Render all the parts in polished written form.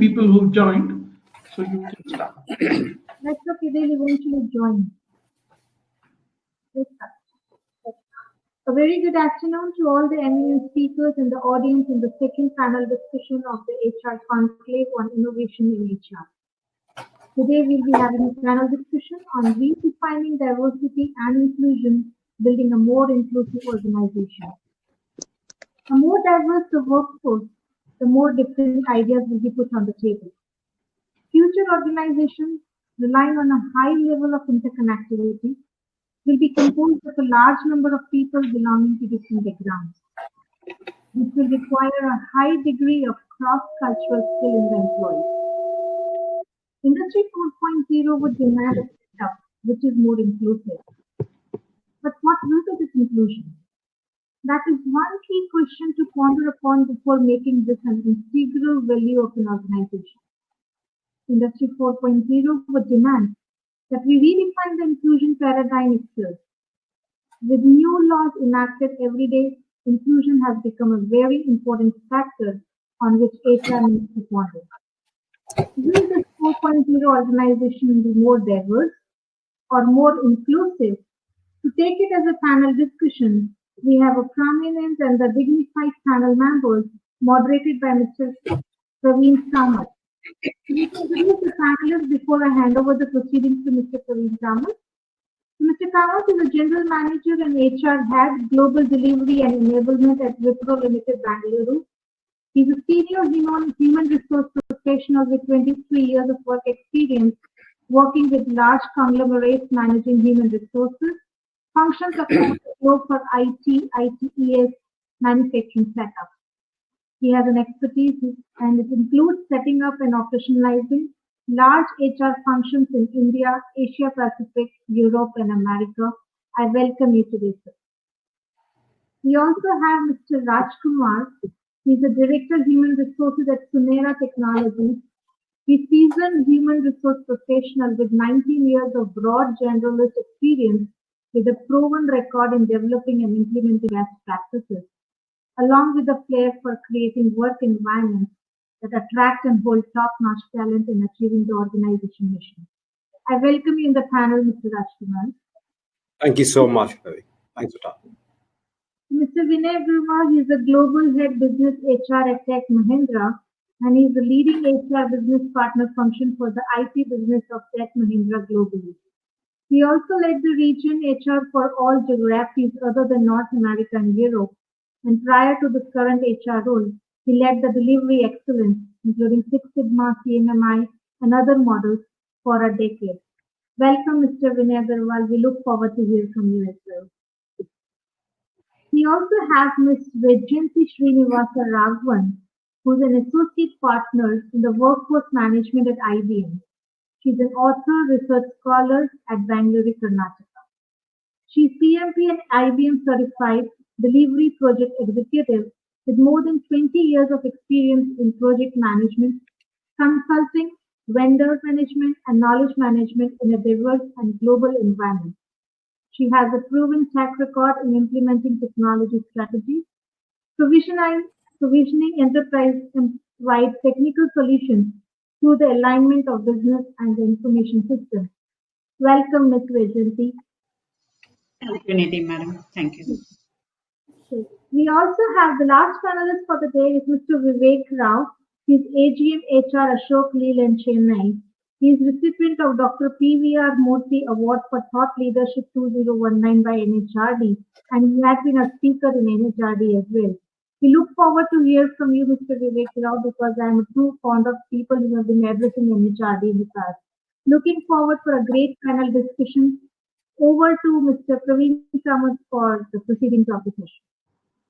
people who joined, so you can start. Let's look, they'll eventually join. Let's start. A very good afternoon to all the eminent speakers in the audience in the second panel discussion of the HR-Conclave on innovation in HR. Today we'll be having a panel discussion on redefining diversity and inclusion, building a more inclusive organization. The more diverse the workforce, the more different ideas will be put on the table. Future organizations relying on a high level of interconnectivity will be composed of a large number of people belonging to different backgrounds. This will require a high degree of cross-cultural skill in the employees. Industry 4.0 would demand a setup which is more inclusive. But what will be this inclusion? That is one key question to ponder upon before making this an integral value of an organization. Industry 4.0 would demand that we redefine the inclusion paradigm itself. With new laws enacted every day, inclusion has become a very important factor on which HR needs to ponder. Will this 4.0 organization be more diverse or more inclusive? To take it as a panel discussion, we have a prominent and the dignified panel members moderated by Mr. Praveen Kamath. We can introduce the panelists before I hand over the proceedings to Mr. Praveen Kamath. Mr. Kamath is a General Manager and HR Head, Global Delivery and Enablement at Wipro Limited, Bangalore. He's a senior human resource professional with 23 years of work experience working with large conglomerates managing human resources, functions across the globe for IT, ITES, manufacturing setup. He has an expertise and it includes setting up and operationalizing large HR functions in India, Asia Pacific, Europe, and America. I welcome you today, sir. We also have Mr. Rajkumar. He's a Director of Human Resources at Sunera Technologies. He's seasoned human resource professional with 19 years of broad generalist experience with a proven record in developing and implementing best practices, along with a flair for creating work environments that attract and hold top-notch talent in achieving the organization mission. I welcome you in the panel, Mr. Rajkumar. Thank you so much, Ravi. Thanks for talking. Mr. Vinay Gurma, he's the Global Head Business HR at Tech Mahindra, and he's the leading HR business partner function for the IT business of Tech Mahindra globally. He also led the region HR for all geographies other than North America and Europe. And prior to this current HR role, he led the delivery excellence, including Six Sigma, CMMI, and other models for a decade. Welcome, Mr. Vinay Agarwal. We look forward to hear from you as well. We also have Ms. Vejayanti Srinivasa Raghavan, who's an associate partner in the workforce management at IBM. She's an author, research scholar at Bangalore, Karnataka. She's PMP and IBM certified delivery project executive with more than 20 years of experience in project management, consulting, vendor management, and knowledge management in a diverse and global environment. She has a proven track record in implementing technology strategies, provisioning enterprise-wide technical solutions through the alignment of business and the information systems. Welcome, Ms. Vejayanti. Opportunity, madam. Thank you. We also have the last panelist for the day is Mr. Vivek Rao. He's AGM HR Ashok Leland, Chennai. He is recipient of Dr. PVR Murthy Award for Thought Leadership 2019 by NHRD, and he has been a speaker in NHRD as well. We look forward to hear from you, Mr. Vivek Rao, because I am a true fond of people who have been addressing NHRD in the past. Looking forward for a great panel discussion. Over to Mr. Praveen Kamath for the proceedings of the session.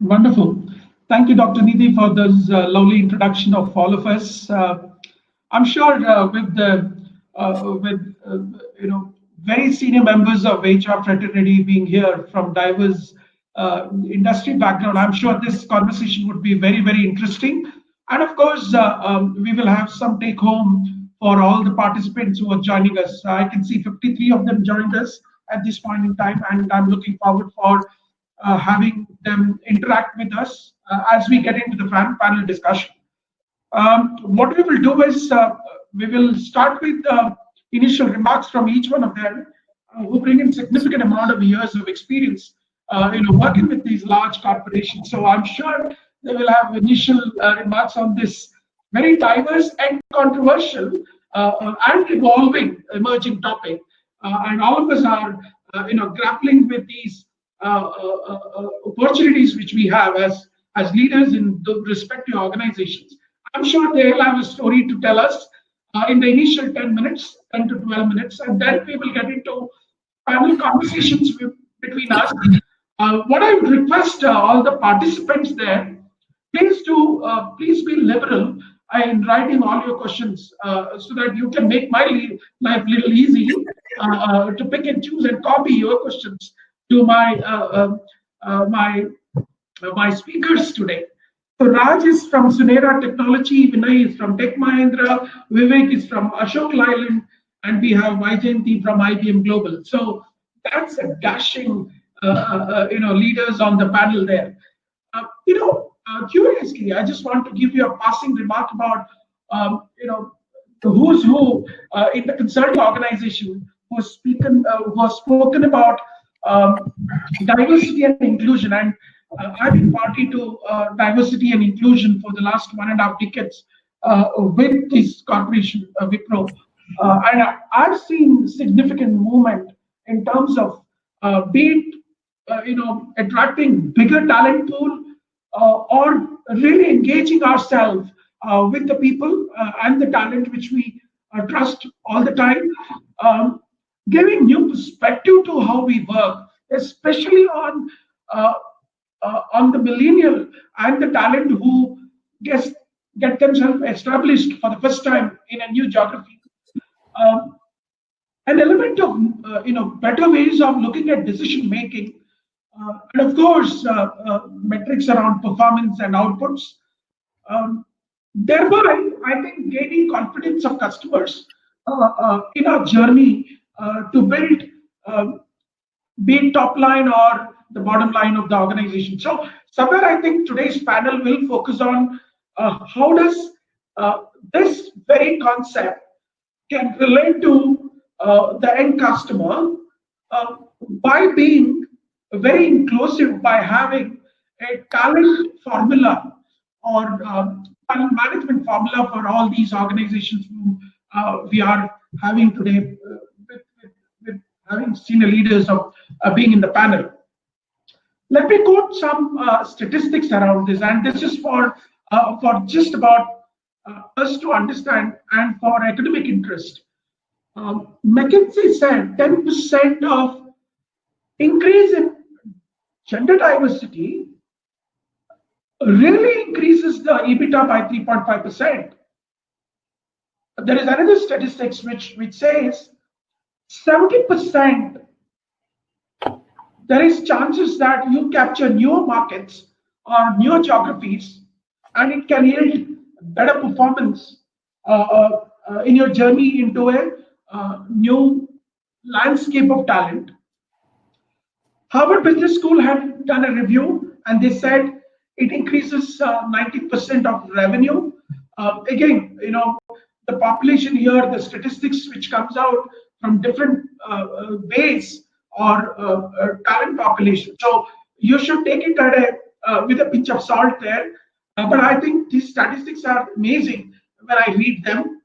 Wonderful. Thank you, Dr. Nidhi, for this lovely introduction of all of us. I'm sure with very senior members of HR fraternity being here from diverse industry background, I'm sure this conversation would be very, very interesting. And of course, we will have some take home for all the participants who are joining us. I can see 53 of them joined us at this point in time, and I'm looking forward for having them interact with us as we get into the panel discussion. What we will do is we will start with initial remarks from each one of them, who bring in significant amount of years of experience, working with these large corporations. So I'm sure they will have initial remarks on this very diverse and controversial and evolving emerging topic. And all of us are, grappling with these opportunities which we have as leaders in the respective organizations. I'm sure they'll have a story to tell us in the initial 10 minutes, 10 to 12 minutes, and then we will get into panel conversations between us. What I would request all the participants there, please be liberal in writing all your questions so that you can make my life a little easy to pick and choose and copy your questions to my speakers today. So Raj is from Sunera Technology, Vinay is from Tech Mahindra, Vivek is from Ashok Leyland, and we have Vaijayanti from IBM Global. So that's a dashing, leaders on the panel there. Curiously, I just want to give you a passing remark about, the who's who in the consulting organization who has spoken about diversity and inclusion. And I've been party to diversity and inclusion for the last 1.5 decades with this corporation, Wipro. And I've seen significant movement in terms of attracting bigger talent pool or really engaging ourselves with the people and the talent which we trust all the time, giving new perspective to how we work, especially on the millennial and the talent who get themselves established for the first time in a new geography. An element of better ways of looking at decision making, and of course metrics around performance and outputs. Thereby, I think gaining confidence of customers in our journey to build, be it top line or the bottom line of the organization. So somewhere I think today's panel will focus on how does this very concept can relate to the end customer by being very inclusive, by having a talent formula or talent management formula for all these organizations whom we are having today with having senior leaders of being in the panel. Let me quote some statistics around this, and this is for just about us to understand and for academic interest. McKinsey said 10% of increase in gender diversity really increases the EBITDA by 3.5%. There is another statistics which says 70% there is chances that you capture newer markets or newer geographies, and it can yield better performance in your journey into a new landscape of talent. Harvard Business School had done a review, and they said it increases 90% of revenue. Again, the population here, the statistics which comes out from different ways or talent population. So you should take it at with a pinch of salt there. But I think these statistics are amazing when I read them.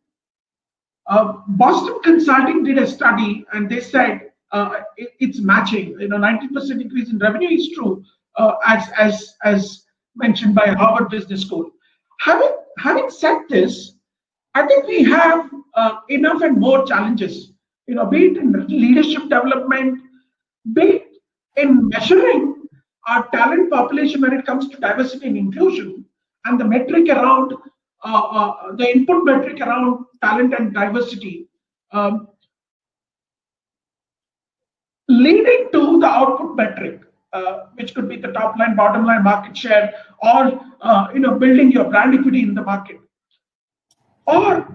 Boston Consulting did a study, and they said it's matching. 90% increase in revenue is true, as mentioned by Harvard Business School. Having said this, I think we have enough and more challenges. Be it in leadership development, be it in measuring our talent population when it comes to diversity and inclusion, and the metric around the input metric around talent and diversity, leading to the output metric, which could be the top line, bottom line, market share, or building your brand equity in the market. Or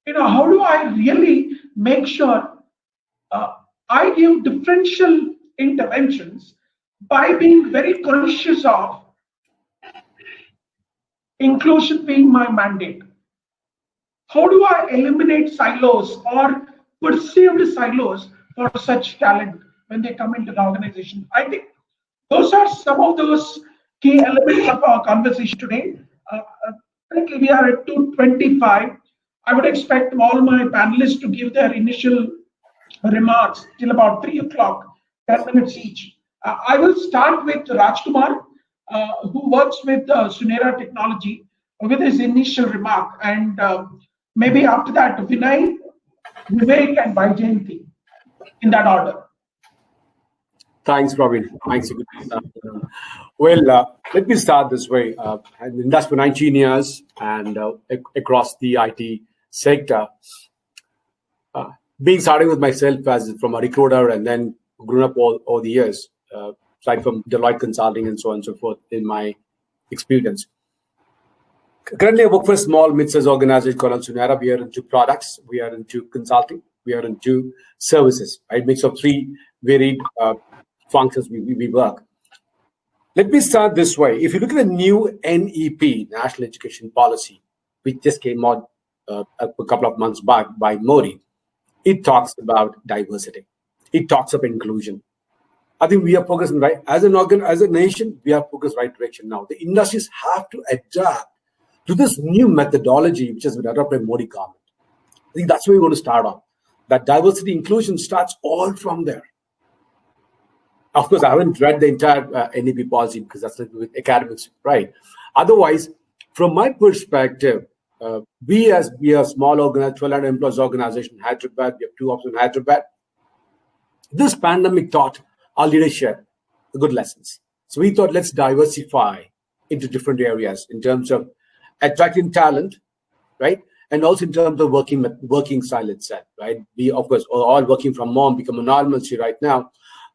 how do I really make sure I give differential interventions by being very conscious of inclusion being my mandate. how do I eliminate silos or perceived silos for such talent when they come into the organization? I think those are some of those key elements of our conversation today. Currently, we are at 2:25. I would expect all my panelists to give their initial remarks till about 3 o'clock, 10 minutes each. I will start with Rajkumar, who works with Sunera Technology, with his initial remark. And maybe after that, Vinay, Vivek, and Vaijayanti, in that order. Thanks, Praveen. Thanks. Well, let me start this way. I've been in industry for 19 years and across the IT sector. Being starting with myself as from a recruiter and then grown up all the years, aside from Deloitte Consulting and so on and so forth in my experience. Currently, I work for a small mid-sized organization called Sunera. We are into products, we are into consulting, we are into services, right? Mix of three varied functions we work. Let me start this way. If you look at the new NEP, National Education Policy, which just came out a couple of months back by Modi, it talks about diversity. It talks of inclusion. I think we are progressing right as a nation. We are progressing right direction now. The industries have to adapt to this new methodology which has been adopted by Modi government. I think that's where we're going to start off. That diversity inclusion starts all from there. Of course, I haven't read the entire NEP policy because that's with academics, right? Otherwise, from my perspective, we are a small organization, 1,200 employees organization in Hyderabad. We have 2 offices in Hyderabad. This pandemic taught our leadership the good lessons. So we thought, let's diversify into different areas in terms of attracting talent, right? And also in terms of working style itself, right? We, of course, are all working from home, become a normalcy right now.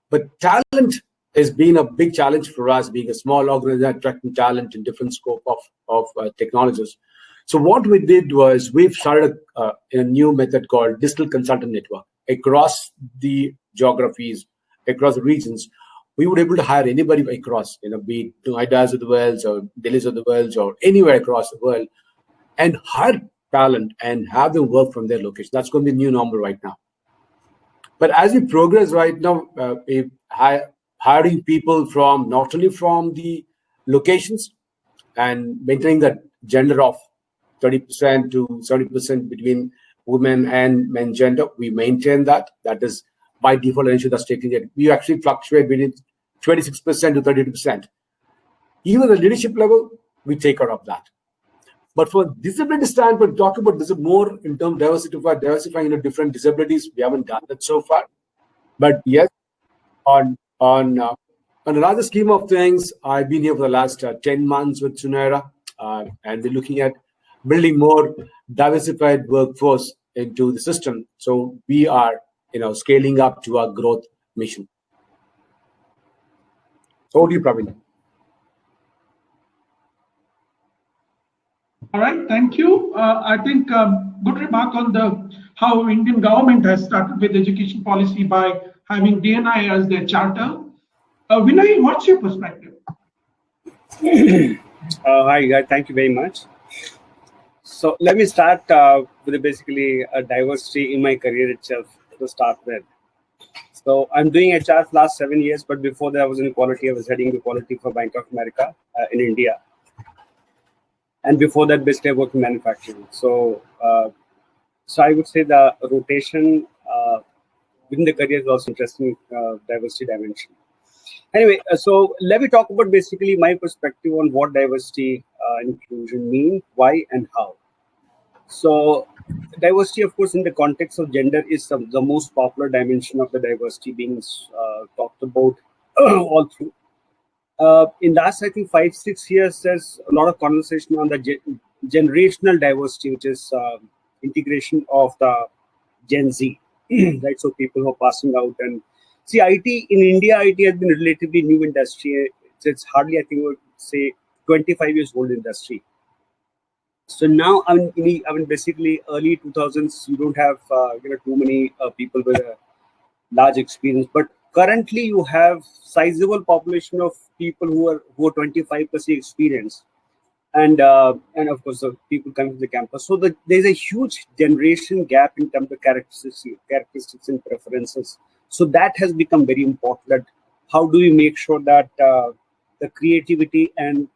But talent has been a big challenge for us, being a small organization, attracting talent in different scope of technologies. So what we did was we've started a new method called Digital Consultant Network across the geographies, across the regions. We were able to hire anybody across, be it Noidas of the world or Delhi's of the world or anywhere across the world, and hire talent and have them work from their location. That's going to be the new normal right now. But as we progress right now, hiring people from not only from the locations and maintaining that gender of 30% to 70% between women and men gender, we maintain that. That is by default an issue that's taking it. We actually fluctuate between 26% to 32%. Even at the leadership level, we take care of that. But for disability standpoint, talk about this more in terms of diversifying into different disabilities. We haven't done that so far. But yes, on a larger scheme of things, I've been here for the last 10 months with Sunera, and we're looking at building more diversified workforce into the system. So we are, scaling up to our growth mission. Over to you, Praveen. All right, thank you. I think good remark on how Indian government has started with education policy by having DNI as their charter. Vinay, what's your perspective? Hi, thank you very much. So let me start with basically a diversity in my career itself to start with. So I'm doing HR for last 7 years, but before that I was in quality. I was heading the quality for Bank of America in India. And before that, basically I worked in manufacturing. So I would say the rotation within the career is also interesting diversity dimension. Anyway, so let me talk about basically my perspective on what diversity inclusion mean, why and how. So diversity, of course, in the context of gender is the most popular dimension of the diversity being talked about all through. In last, I think 5-6 years, there's a lot of conversation on the generational diversity, which is integration of the Gen Z, right? So people who are passing out and see IT in India, IT has been a relatively new industry. It's hardly, I think, I would say 25 years old industry. So now, I mean, basically early 2000s, you don't have too many people with a large experience, but currently you have sizable population of people who are 25% experience, and of course the people coming to the campus. So there's a huge generation gap in terms of characteristics and preferences. So that has become very important. That how do we make sure that the creativity and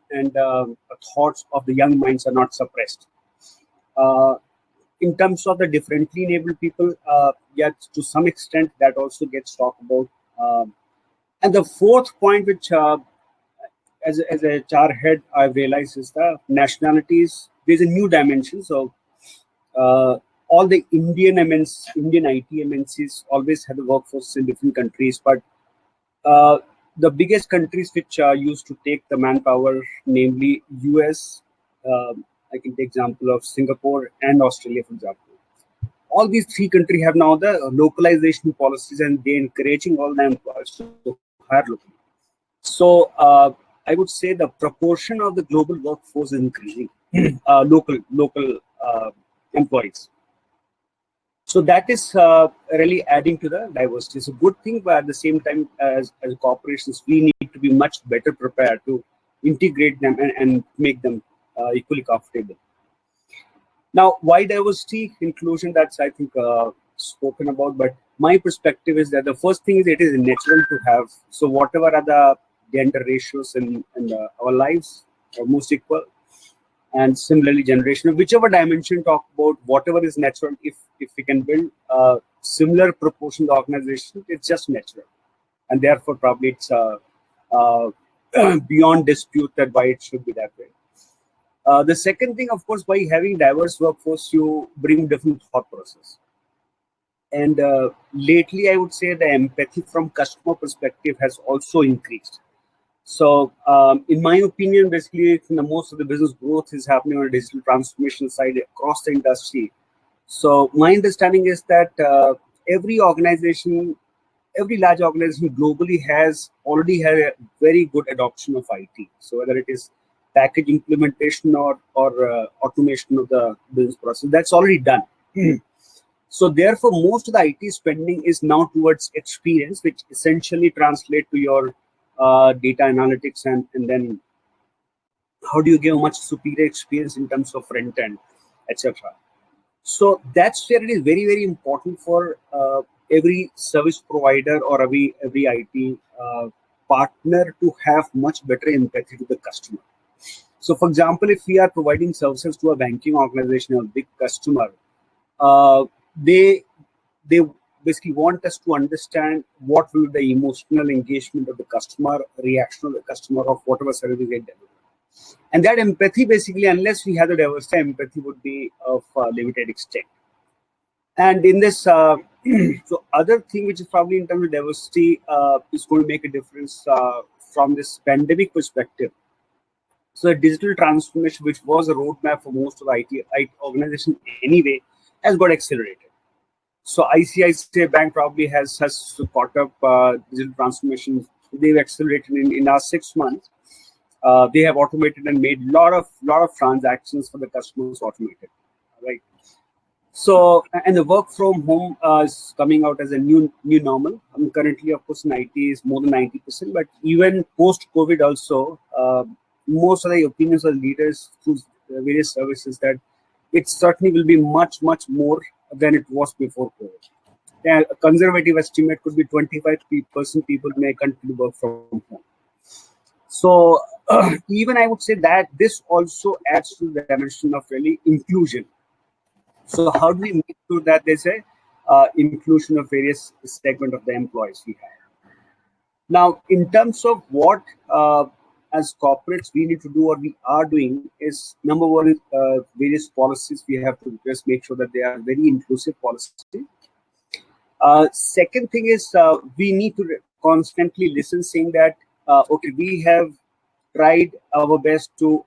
thoughts of the young minds are not suppressed. In terms of the differently enabled people, yeah, to some extent that also gets talked about. And the fourth point, which as a HR head, I've realized is the nationalities. There's a new dimension. So all the Indian IT MNCs always had a workforce in different countries, but the biggest countries which used to take the manpower, namely US, I can take example of Singapore and Australia, for example. All these three countries have now the localization policies, and they're encouraging all the employees to hire locally. So I would say the proportion of the global workforce is increasing, local employees. So that is really adding to the diversity. It's a good thing, but at the same time, as corporations, we need to be much better prepared to integrate them and make them equally comfortable. Now, why diversity inclusion? That's, I think, spoken about. But my perspective is that the first thing is it is natural to have. So whatever are the gender ratios in our lives are most equal. And similarly, generational, whichever dimension talk about, whatever is natural, if we can build a similar proportion of the organization, it's just natural. And therefore, probably it's beyond dispute that why it should be that way. The second thing, of course, by having diverse workforce, you bring different thought process. And lately, I would say the empathy from customer perspective has also increased. So in my opinion, basically, most of the business growth is happening on a digital transformation side across the industry. So my understanding is that every organization, every large organization globally has already had a very good adoption of IT. So whether it is package implementation or automation of the business process, that's already done. So therefore, most of the IT spending is now towards experience, which essentially translate to your data analytics, and then how do you give a much superior experience in terms of front end, etc. So that's where it is very, very important for every service provider or every IT partner to have much better empathy to the customer. So for example, if we are providing services to a banking organization or a big customer, they basically want us to understand what will be the emotional engagement of the customer, reaction of the customer of whatever service they deliver. And that empathy, basically, unless we have the diversity, empathy would be of limited extent. And in this, so other thing which is probably in terms of diversity is going to make a difference from this pandemic perspective. So the digital transformation, which was a roadmap for most of the IT organization anyway, has got accelerated. So ICICI Bank probably has caught up digital transformation. They've accelerated in last 6 months. They have automated and made lot of transactions for the customers automated, right? So, and the work from home is coming out as a new normal. Currently, of course, in IT is more than 90%, but even post-COVID also, most of the opinions of leaders through various services that it certainly will be much more than it was before COVID. Yeah, a conservative estimate could be 25% people may continue to work from home. So even I would say that this also adds to the dimension of really inclusion. So how do we make sure that there's a inclusion of various segment of the employees we have? Now, in terms of what as corporates we need to do or we are doing is, number one is various policies we have to just make sure that they are very inclusive policy. Second thing is we need to constantly listen, saying that okay, we have tried our best to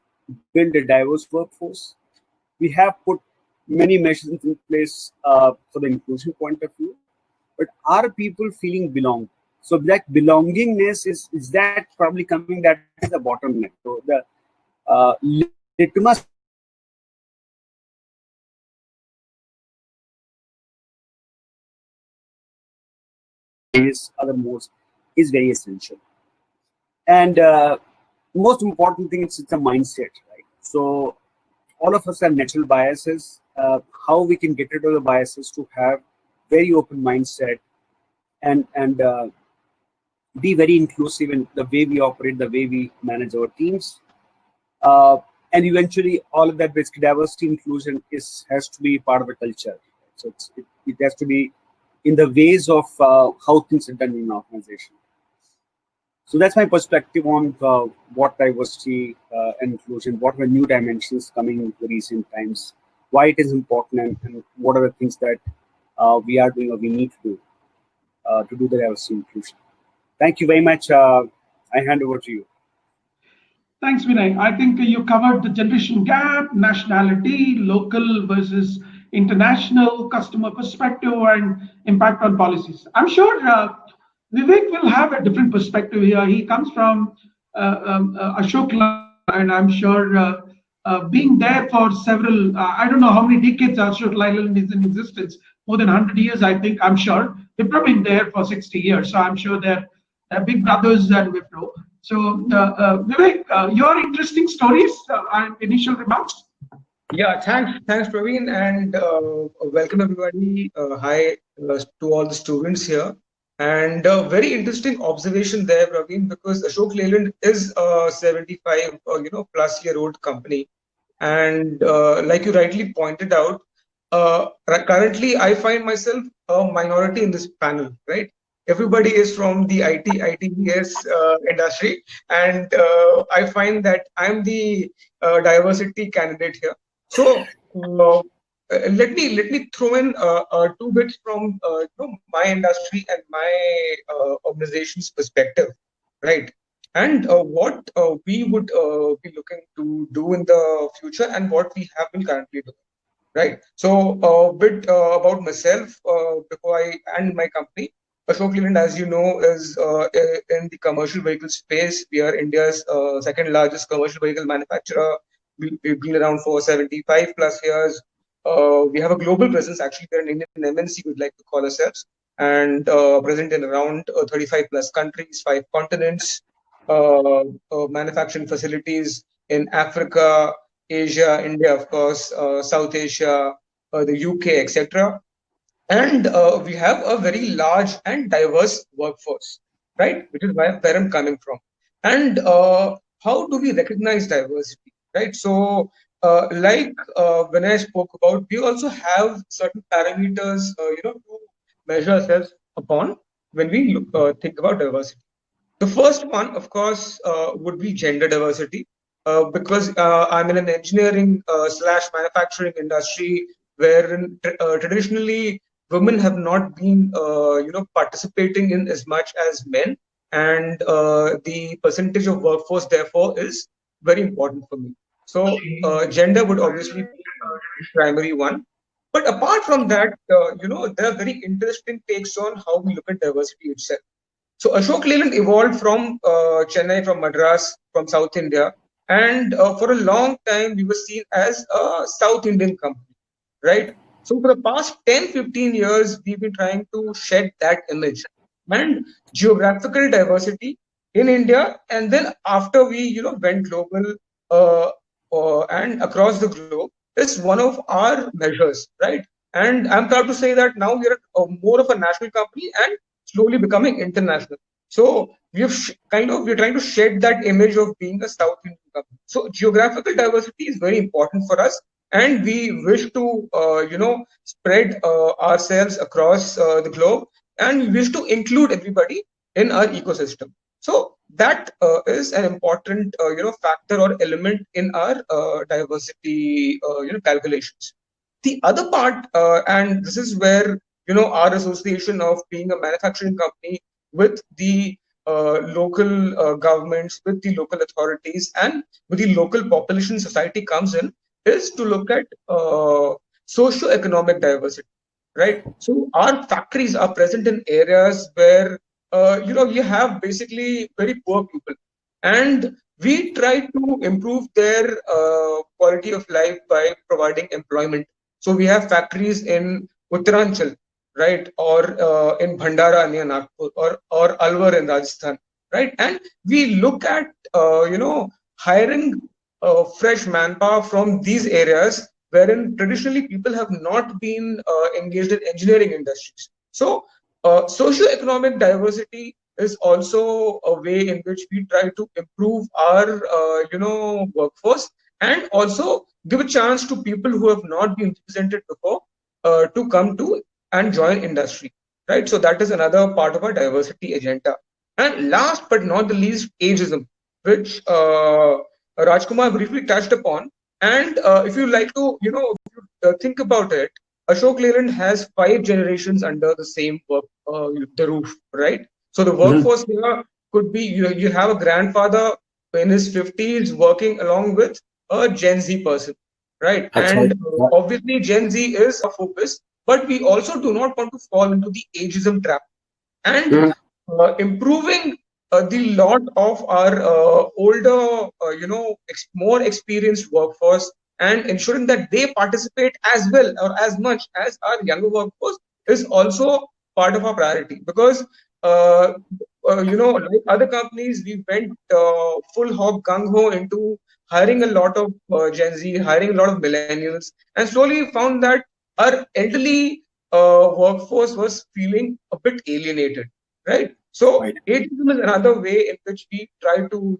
build a diverse workforce. We have put many measures in place for the inclusion point of view, but are people feeling belong? So that belongingness is that probably coming, that is the bottleneck. So the litmus is other modes is very essential. And most important thing is it's a mindset, right? So all of us have natural biases. How we can get rid of the biases to have very open mindset and be very inclusive in the way we operate, the way we manage our teams. And eventually, all of that basically diversity inclusion has to be part of a culture. So it has to be in the ways of how things are done in an organization. So that's my perspective on what diversity and inclusion, what were new dimensions coming in the recent times, why it is important, and what are the things that we are doing or we need to do the diversity inclusion. Thank you very much. I hand over to you. Thanks, Vinay. I think you covered the generation gap, nationality, local versus international, customer perspective, and impact on policies. I'm sure Vivek will have a different perspective here. He comes from Ashok Leyland, and I'm sure being there for several, I don't know how many decades Ashok Leyland is in existence, more than 100 years, I think, I'm sure. Wipro been there for 60 years, so I'm sure they're big brothers and Wipro. So, Vivek, your interesting stories and initial remarks. Yeah, thanks, Praveen, and welcome everybody. Hi to all the students here. And very interesting observation there, Praveen, because Ashok Leyland is a 75, plus year old company, and like you rightly pointed out, currently I find myself a minority in this panel, right? Everybody is from the ITBS industry, and I find that I'm the diversity candidate here. So let me throw in two bits from my industry and my organization's perspective, right? And what we would be looking to do in the future, and what we have been currently doing, right? So a bit about myself before and my company. Ashok Leyland, as you know, is in the commercial vehicle space. We are India's second largest commercial vehicle manufacturer. We've been around for 75 plus years. We have a global presence. Actually, we're an Indian MNC, we'd like to call ourselves, and present in around 35 plus countries, 5 continents, manufacturing facilities in Africa, Asia, India, of course, South Asia, the UK, etc. And we have a very large and diverse workforce, right? Which is where I'm coming from. And how do we recognize diversity, right? So, when I spoke about, we also have certain parameters, to measure ourselves upon when we think about diversity. The first one, of course, would be gender diversity, because I'm in an engineering / manufacturing industry wherein traditionally women have not been, participating in as much as men, and the percentage of workforce therefore is very important for me. So gender would obviously be the primary one. But apart from that, there are very interesting takes on how we look at diversity itself. So Ashok Leyland evolved from Chennai, from Madras, from South India, and for a long time we were seen as a South Indian company, right? So for the past 10-15 years, we've been trying to shed that image. And geographical diversity in India, and then after we went global and across the globe, is one of our measures, right? And I'm proud to say that now we're more of a national company and slowly becoming international. So we're trying to shed that image of being a South Indian company. So geographical diversity is very important for us, and we wish to spread ourselves across the globe, and we wish to include everybody in our ecosystem. So that is an important factor or element in our diversity calculations. The other part, and this is where our association of being a manufacturing company with the local governments, with the local authorities, and with the local population society comes in, is to look at socio-economic diversity, right? So our factories are present in areas where you have basically very poor people, and we try to improve their quality of life by providing employment. So we have factories in Uttaranchal, right, or in Bhandara near Nagpur, or Alwar in Rajasthan, right? And we look at hiring fresh manpower from these areas wherein traditionally people have not been engaged in engineering industries. So socio-economic diversity is also a way in which we try to improve our workforce, and also give a chance to people who have not been represented before to come to and join industry, right? So that is another part of our diversity agenda. And last but not the least, ageism, which Rajkumar briefly touched upon. And if you like to, think about it, Ashok Leyland has 5 generations under the same the roof, right? So the workforce here could be, you have a grandfather in his 50s working along with a Gen Z person, right? That's And right. obviously Gen Z is a focus, but we also do not want to fall into the ageism trap. And improving the lot of our older, more experienced workforce, and ensuring that they participate as well or as much as our younger workforce is also part of our priority. Because like other companies, we went full hog gung ho into hiring a lot of Gen Z, hiring a lot of millennials, and slowly found that our elderly workforce was feeling a bit alienated, right? So Right. ageism is another way in which we try to,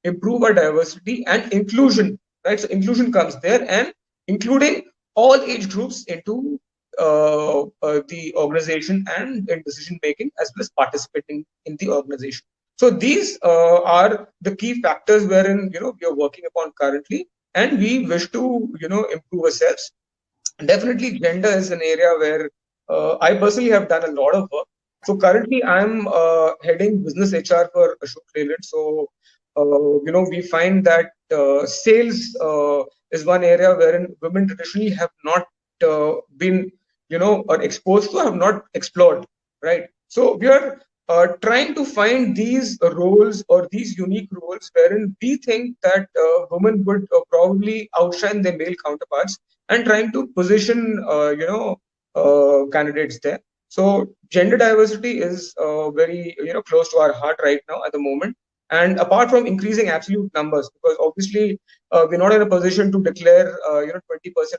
improve our diversity and inclusion, right? So inclusion comes there, and including all age groups into the organization and in decision making, as well as participating in the organization. So these are the key factors wherein we are working upon currently, and we wish to improve ourselves. Definitely, gender is an area where I personally have done a lot of work. So currently, I'm heading business HR for Ashok Leyland. So we find that sales is one area wherein women traditionally have not been or exposed to, have not explored, right? So we are trying to find these roles or these unique roles wherein we think that women would probably outshine their male counterparts, and trying to position candidates there. So gender diversity is very close to our heart right now at the moment. And apart from increasing absolute numbers, because obviously we're not in a position to declare 20%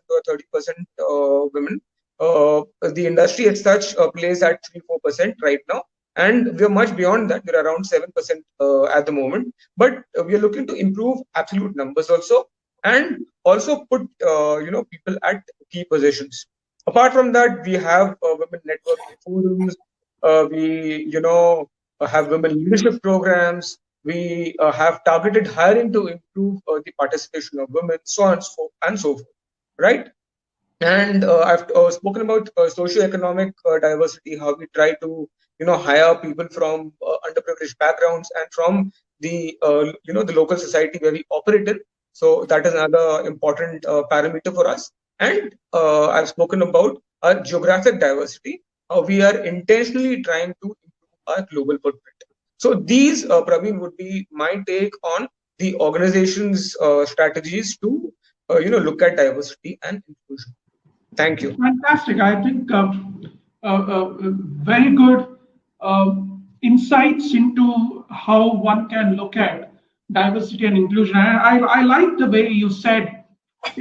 or 30% women. The industry as such plays at 3-4% right now, and we're much beyond that. We're around 7% at the moment, but we are looking to improve absolute numbers also, and also put people at key positions. Apart from that, we have women networking forums. We have women leadership programs. We have targeted hiring to improve the participation of women, so on and so forth, right? And I've spoken about socio-economic diversity, how we try to hire people from underprivileged backgrounds and from the the local society where we operate in. So that is another important parameter for us. And I've spoken about our geographic diversity. We are intentionally trying to improve our global footprint. So these, Praveen, would be my take on the organization's strategies to look at diversity and inclusion. Thank you. Fantastic. I think very good insights into how one can look at diversity and inclusion. I like the way you said, if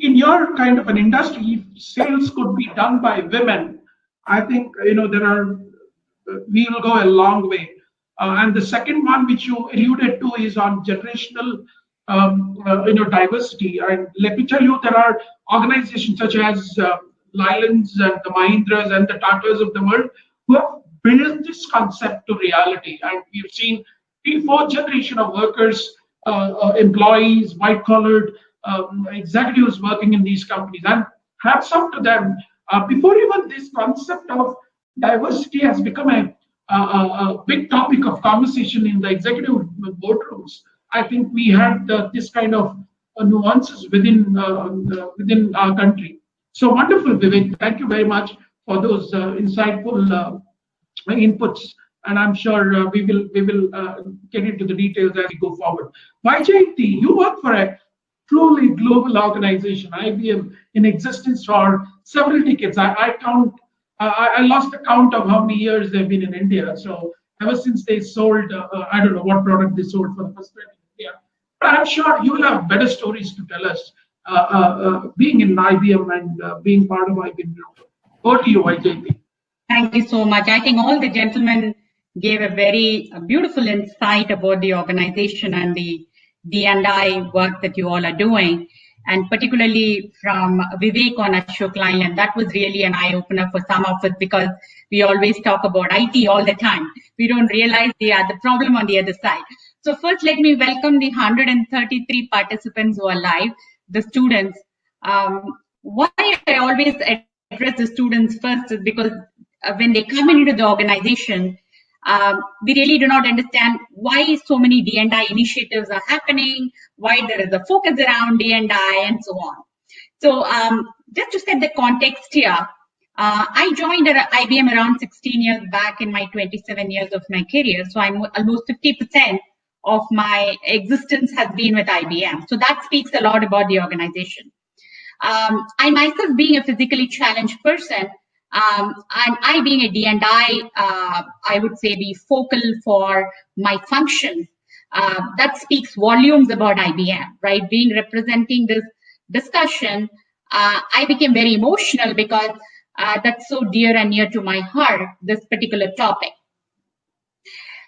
in your kind of an industry, if sales could be done by women, I think we will go a long way. And the second one, which you alluded to, is on generational diversity. And let me tell you, there are organizations such as Leylands and the Mahindras and the Tatas of the world who have built this concept to reality. And we've seen 3-4 generation of workers, employees, white-collared executives working in these companies. And hats off to them. Before even this concept of diversity has become a big topic of conversation in the executive boardrooms, I think we had this kind of nuances within our country. So wonderful, Vivek. Thank you very much for those insightful inputs, and I'm sure we will get into the details as we go forward. Vaijayanti, you work for a truly global organization, IBM, in existence for several decades. I lost the count of how many years they've been in India. So ever since they sold, I don't know what product they sold for the first time in India. I'm sure you'll have better stories to tell us, being in IBM and being part of IBM now. Over to you, YJP. Thank you so much. I think all the gentlemen gave a very beautiful insight about the organization and the D&I work that you all are doing. And particularly from Vivek on Ashok Leyland, that was really an eye-opener for some of us, because we always talk about IT all the time. We don't realize the problem on the other side. So first, let me welcome the 133 participants who are live, the students. Why I always address the students first is because when they come into the organization, we really do not understand why so many D&I initiatives are happening, why there is a focus around D&I, and so on. So just to set the context here, I joined IBM around 16 years back in my 27 years of my career. So I'm almost 50% of my existence has been with IBM. So that speaks a lot about the organization. I myself being a physically challenged person, and I being a D&I, I would say be focal for my functions. That speaks volumes about IBM, right? Being representing this discussion, I became very emotional because that's so dear and near to my heart, this particular topic.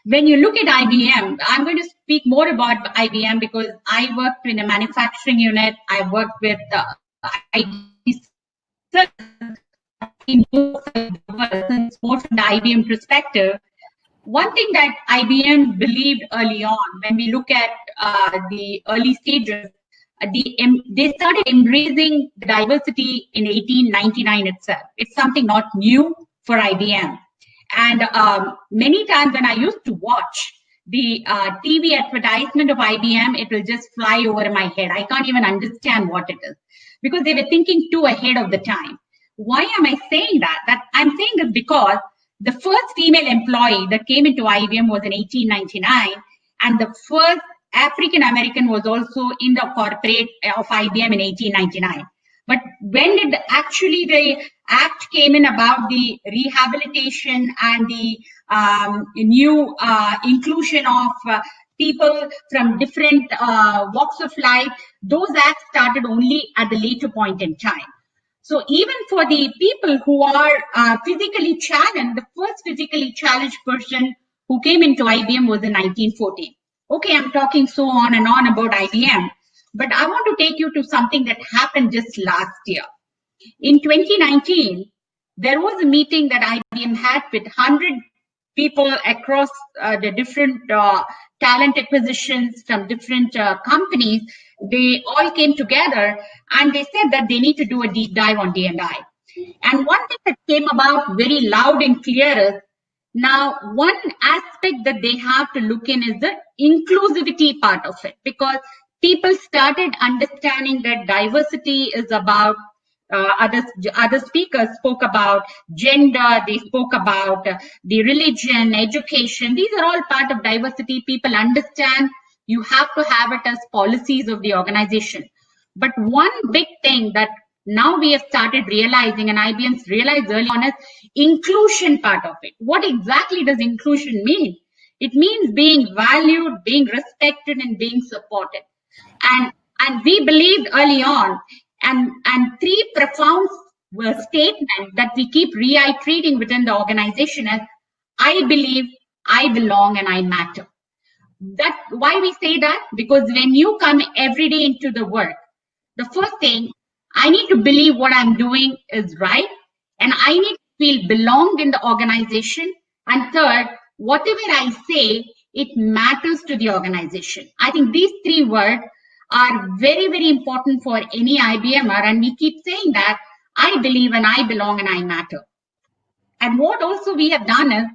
When you look at IBM, I'm going to speak more about IBM because I worked in a manufacturing unit. I worked with IT more from the IBM perspective. One thing that IBM believed early on, when we look at the early stages, they started embracing diversity in 1899 itself. It's something not new for IBM. And many times when I used to watch the TV advertisement of IBM, it will just fly over my head. I can't even understand what it is, because they were thinking too ahead of the time. Why am I saying that? That I'm saying this because the first female employee that came into IBM was in 1899, and the first African American was also in the corporate of IBM in 1899. But when did actually the act came in about the rehabilitation and the new inclusion of people from different walks of life? Those acts started only at the later point in time. So even for the people who are physically challenged, the first physically challenged person who came into IBM was in 1914. Okay, I'm talking so on and on about IBM, but I want to take you to something that happened just last year. In 2019, there was a meeting that IBM had with 100 people across the different talent acquisitions from different companies. They all came together and they said that they need to do a deep dive on D&I. And one thing that came about very loud and clear is, now one aspect that they have to look in is the inclusivity part of it, because people started understanding that diversity is about other speakers spoke about gender, they spoke about the religion, education. These are all part of diversity. People understand you have to have it as policies of the organization. But one big thing that now we have started realizing, and IBM's realized early on, is inclusion part of it. What exactly does inclusion mean? It means being valued, being respected, and being supported. And we believed early on, and three profound statements that we keep reiterating within the organization is, I believe, I belong, and I matter. That's why we say that, because when you come every day into the work, the first thing, I need to believe what I'm doing is right, and I need to feel belonged in the organization. And third, whatever I say, it matters to the organization. I think these three words are very, very important for any IBMer, and we keep saying that, I believe and I belong and I matter. And what also we have done is,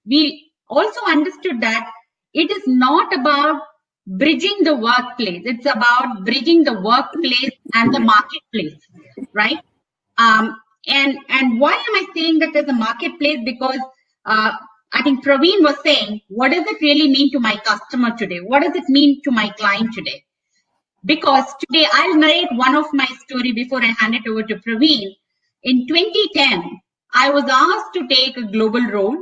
we also understood that it is not about bridging the workplace, it's about bridging the workplace and the marketplace, right? And why am I saying that there's a marketplace? Because I think Praveen was saying, what does it really mean to my customer today? What does it mean to my client today? Because today, I'll narrate one of my story before I hand it over to Praveen. In 2010, I was asked to take a global role.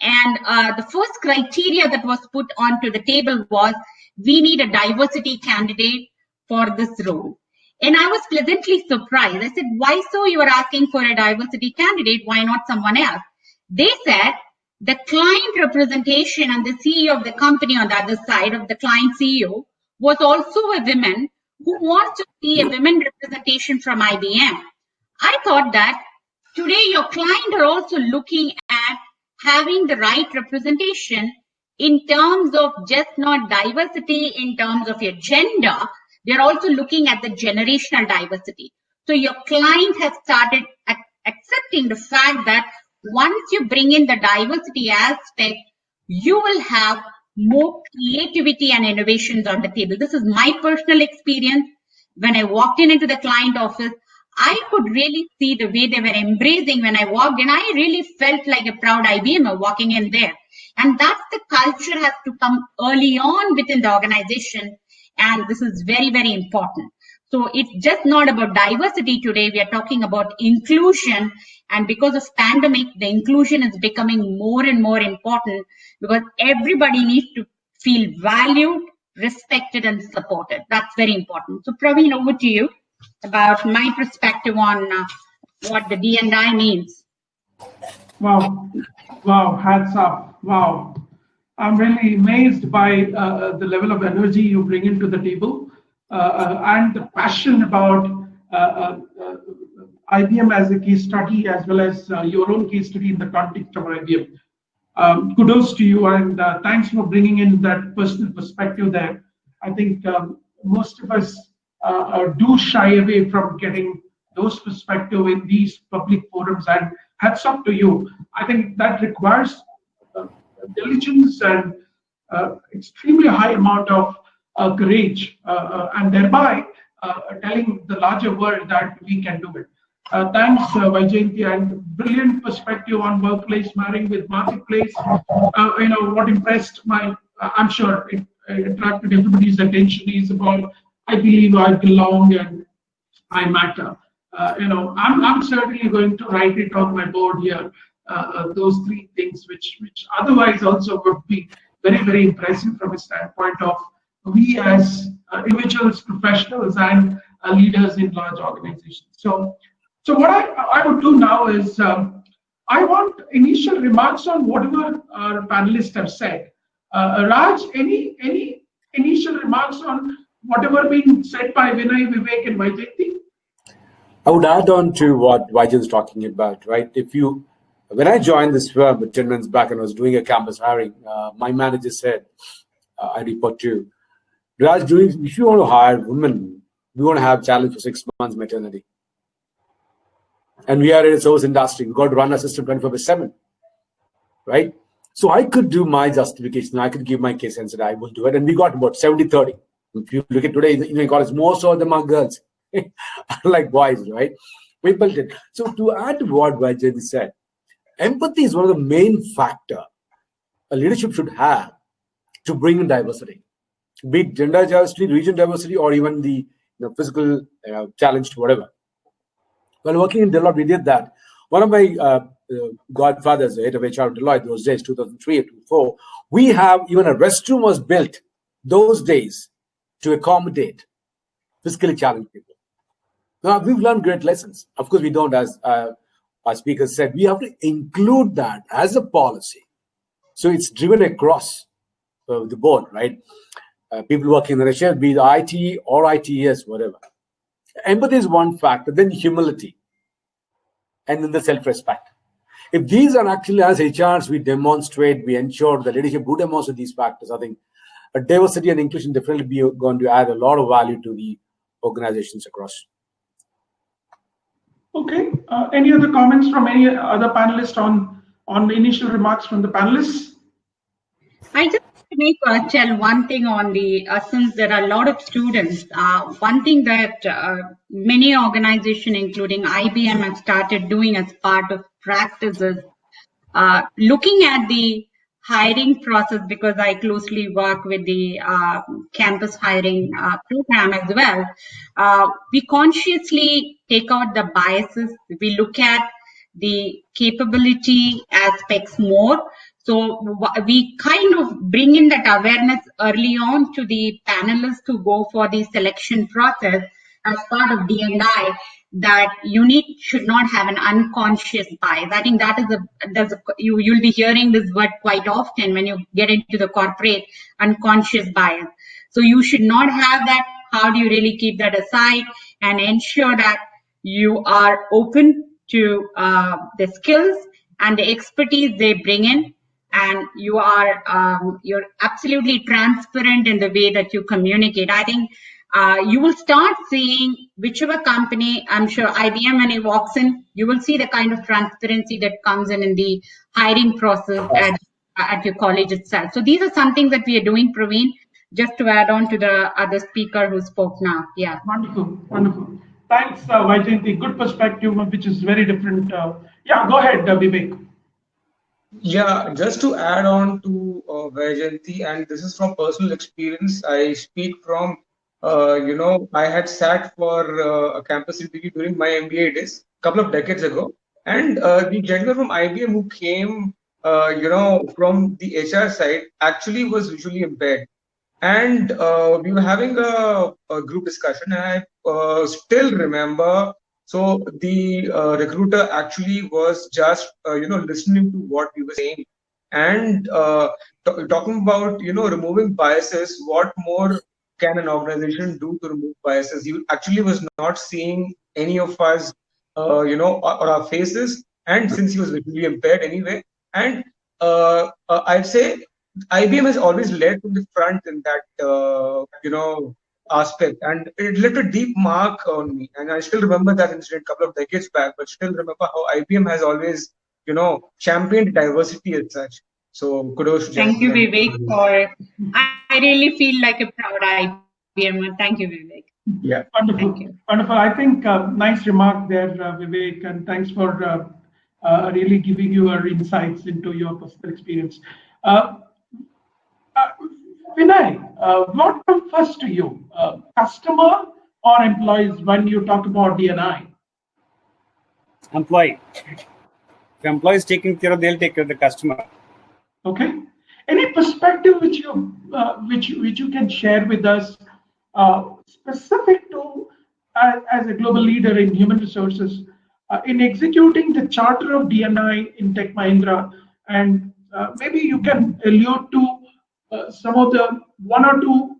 And the first criteria that was put onto the table was, we need a diversity candidate for this role. And I was pleasantly surprised. I said, why so you are asking for a diversity candidate? Why not someone else? They said the client representation and the CEO of the company on the other side of the client CEO was also a woman who wants to see a women representation from IBM. I thought that today your client are also looking at having the right representation in terms of just not diversity in terms of your gender. They're also looking at the generational diversity. So your client has started accepting the fact that once you bring in the diversity aspect, you will have more creativity and innovations on the table. This is my personal experience. When I walked into the client office, I could really see the way they were embracing when I walked in. I really felt like a proud IBMer walking in there. And that's the culture has to come early on within the organization. And this is very, very important. So it's just not about diversity today. We are talking about inclusion. And because of pandemic, the inclusion is becoming more and more important because everybody needs to feel valued, respected, and supported. That's very important. So Praveen, over to you about my perspective on what the D&I means. Wow, wow, hats up, wow. I'm really amazed by the level of energy you bring into the table and the passion about IBM as a case study, as well as your own case study in the context of IBM. Kudos to you, and thanks for bringing in that personal perspective there. I think most of us do shy away from getting those perspectives in these public forums, and hats up to you. I think that requires diligence and extremely high amount of courage, and thereby telling the larger world that we can do it. Thanks, Vaijayanti, and brilliant perspective on workplace marrying with marketplace. What impressed I'm sure it attracted everybody's attention is about I believe, I belong, and I matter. I'm certainly going to write it on my board here. Those three things, which otherwise also would be very, very impressive from a standpoint of we as individuals, professionals, and leaders in large organizations. So what I would do now is I want initial remarks on whatever our panelists have said. Raj, any initial remarks on whatever been said by Vinay, Vivek, and Vaijayanti? I would add on to what Vaijan is talking about, right? When I joined this firm 10 months back and I was doing a campus hiring, my manager said, I report to you, Raj, if you want to hire women, we want to have challenge for 6 months maternity. And we are in a service industry. We've got to run a system 24/7, right? So I could do my justification. I could give my case and said, I will do it. And we got about 70-30. If you look at today, in college, most of them are girls, like boys, right? We built it. So to add to what Vaijayanti said, empathy is one of the main factors a leadership should have to bring in diversity, be it gender diversity, region diversity, or even the physical challenge to whatever. While working in Deloitte, we did that. One of my godfathers, the head of HR Deloitte, those days, 2003 or 2004, we have even a restroom was built those days to accommodate physically challenged people. Now, we've learned great lessons. Of course, we don't, as our speaker said, we have to include that as a policy. So it's driven across the board, right? People working in the HR, be the IT or ITES, whatever. Empathy is one factor, then humility, and then the self-respect. If these are actually, as HRs, we demonstrate, we ensure the leadership do demonstrate these factors, I think diversity and inclusion definitely be going to add a lot of value to the organizations across. Okay. Any other comments from any other panelists on the initial remarks from the panelists? I just make tell one thing on the since there are a lot of students. One thing that many organizations, including IBM, have started doing as part of practice is looking at the hiring process, because I closely work with the campus hiring program as well. We consciously take out the biases. We look at the capability aspects more. So we kind of bring in that awareness early on to the panelists to go for the selection process as part of D&I, that should not have an unconscious bias. I think that is you'll be hearing this word quite often when you get into the corporate, unconscious bias. So you should not have that. How do you really keep that aside and ensure that you are open to the skills and the expertise they bring in, and you are you're absolutely transparent in the way that you communicate? I think you will start seeing whichever company, I'm sure IBM, when it walks in, you will see the kind of transparency that comes in the hiring process at your college itself. So these are some things that we are doing, Praveen, just to add on to the other speaker who spoke now. Yeah. Wonderful, wonderful. Thanks, Vaijayanti. Good perspective, which is very different. Yeah, go ahead, Vivek. Yeah, just to add on to Vaijayanti, and this is from personal experience. I speak from, I had sat for a campus interview during my MBA days, a couple of decades ago, and the gentleman from IBM who came, from the HR side, actually was visually impaired. And we were having a group discussion, and I still remember. So the recruiter actually was just listening to what we were saying, and talking about removing biases. What more can an organization do to remove biases? He actually was not seeing any of us, or our faces, and since he was visually impaired anyway, and I'd say IBM has always led from the front in that aspect, and it left a deep mark on me. And I still remember that incident a couple of decades back, but still remember how IBM has always championed diversity as such. So kudos to Thank you, Vivek, I really feel like a proud IBM. Thank you, Vivek. Yeah, wonderful. Thank you. Wonderful. I think nice remark there, Vivek, and thanks for really giving your insights into your personal experience. Vinay, what comes first to you, customer or employees when you talk about D&I? Employee. If employee is taking care of, they'll take care of the customer. Okay. Any perspective which you can share with us, specific to as a global leader in human resources, in executing the charter of D&I in Tech Mahindra, and maybe you can allude to some of the one or two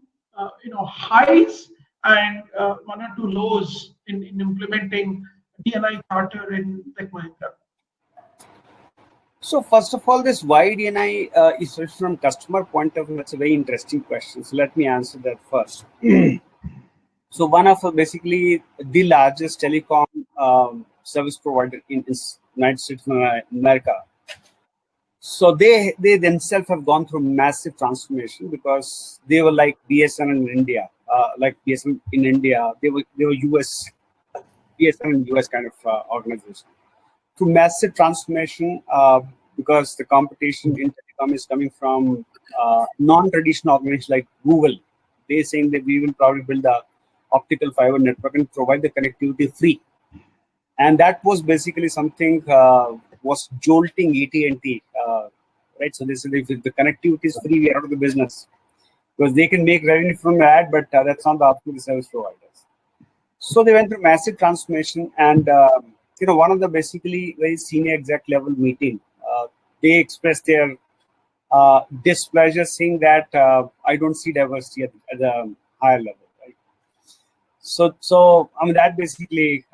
highs and one or two lows in implementing D&I charter in Tech Mahindra. So first of all, this why D&I is from customer point of view. That's a very interesting question. So let me answer that first. So one of basically the largest telecom service provider in United States of America. So they themselves have gone through massive transformation, because they were like BSN in India, They were US, BSN in US kind of organization. Through massive transformation, because the competition in telecom is coming from non-traditional organizations like Google. They're saying that we will probably build a optical fiber network and provide the connectivity free. And that was basically something was jolting AT&T, right? So they said if the connectivity is free, we are out of the business, because they can make revenue from that, but that's not the output of the service providers. So they went through massive transformation, and one of the basically very senior exec level meeting, they expressed their displeasure, saying that I don't see diversity at the higher level. So I mean, that basically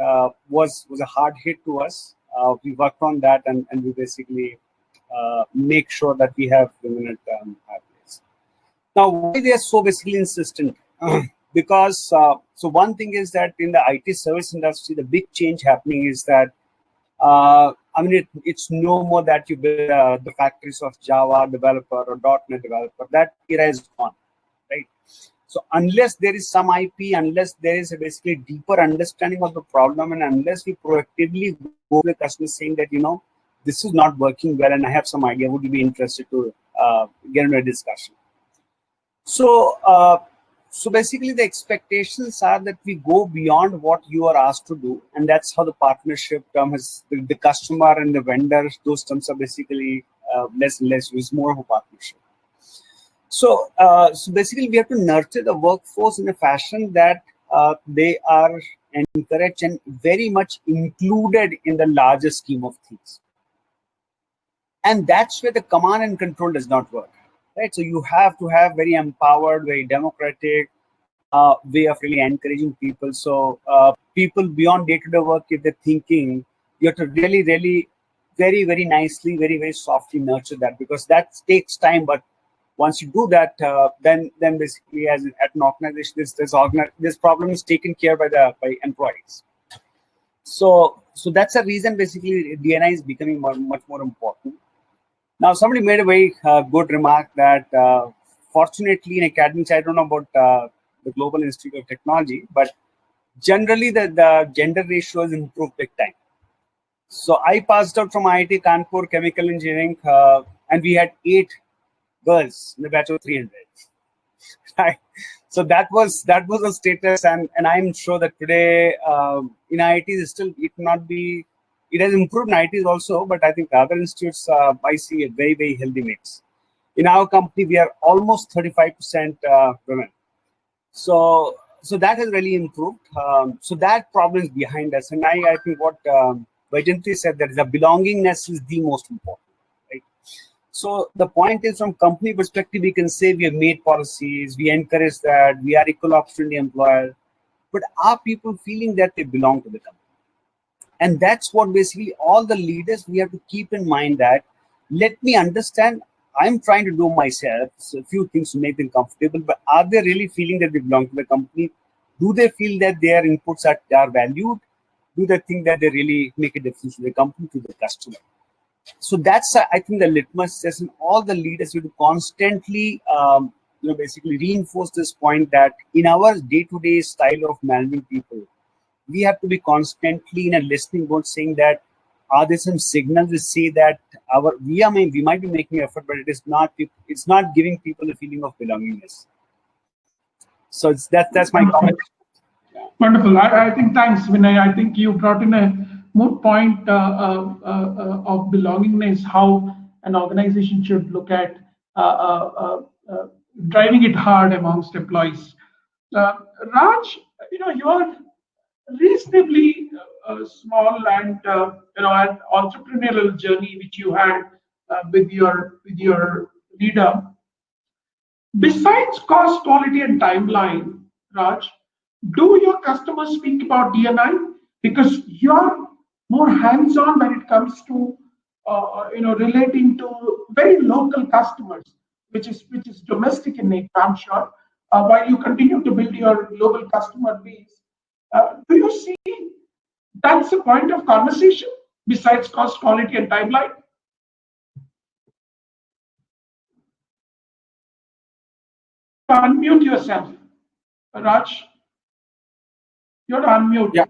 was a hard hit to us. We worked on that, and we basically make sure that we have women at high place. Now, why they are so basically insistent? Because so one thing is that in the IT service industry, the big change happening is that I mean, it's no more that you build the factories of Java developer or .NET developer. That era is gone, right? So unless there is some IP, unless there is a basically deeper understanding of the problem, and unless we proactively go to the customer saying that, this is not working well and I have some idea, would you be interested to get into a discussion? So, so basically the expectations are that we go beyond what you are asked to do, and that's how the partnership term has, the customer and the vendors, those terms are basically less and less. It's more of a partnership. So, so basically, we have to nurture the workforce in a fashion that they are encouraged and very much included in the larger scheme of things. And that's where the command and control does not work, right? So you have to have very empowered, very democratic way of really encouraging people. So people beyond day-to-day work, if they're thinking, you have to really, really, very, very nicely, very, very softly nurture that, because that takes time. But once you do that, then basically, as at an organization, this problem is taken care by employees. So that's a reason basically DNI is becoming much more important. Now, somebody made a very good remark that fortunately in academics, I don't know about the Global Institute of Technology, but generally the gender ratio has improved big time. So I passed out from IIT Kanpur chemical engineering, and we had 8 girls in the batch of 300. Right? So that was a status, and I'm sure that today in IITs still it has improved in IITs also, but I think other institutes I see a very, very healthy mix. In our company, we are almost 35% women. So that has really improved. So that problem is behind us, and I think what Vaijanti said, that the belongingness is the most important. Right? So the point is, from company perspective, we can say we have made policies, we encourage that, we are equal opportunity employer, but are people feeling that they belong to the company? And that's what basically all the leaders, we have to keep in mind that, let me understand, I'm trying to do myself a few things to make them comfortable, but are they really feeling that they belong to the company? Do they feel that their inputs are valued? Do they think that they really make a difference to the company, to the customer? So that's, I think, the litmus test, and all the leaders have to constantly, basically reinforce this point that in our day-to-day style of managing people, we have to be constantly in a listening mode, saying that, are there some signals that say that we might be making effort, but it's not giving people a feeling of belongingness. So that's my comment. Wonderful. I think, thanks, Vinay. I think you brought in a moot point of belongingness, how an organization should look at driving it hard amongst employees. Raj, you are reasonably small and an entrepreneurial journey which you had with your leader. Besides cost, quality, and timeline, Raj, do your customers speak about DNI? Because you're more hands-on when it comes to relating to very local customers, which is domestic in nature, I'm sure. While you continue to build your global customer base, do you see that's a point of conversation besides cost, quality, and timeline? Unmute yourself, Raj. You have to unmute.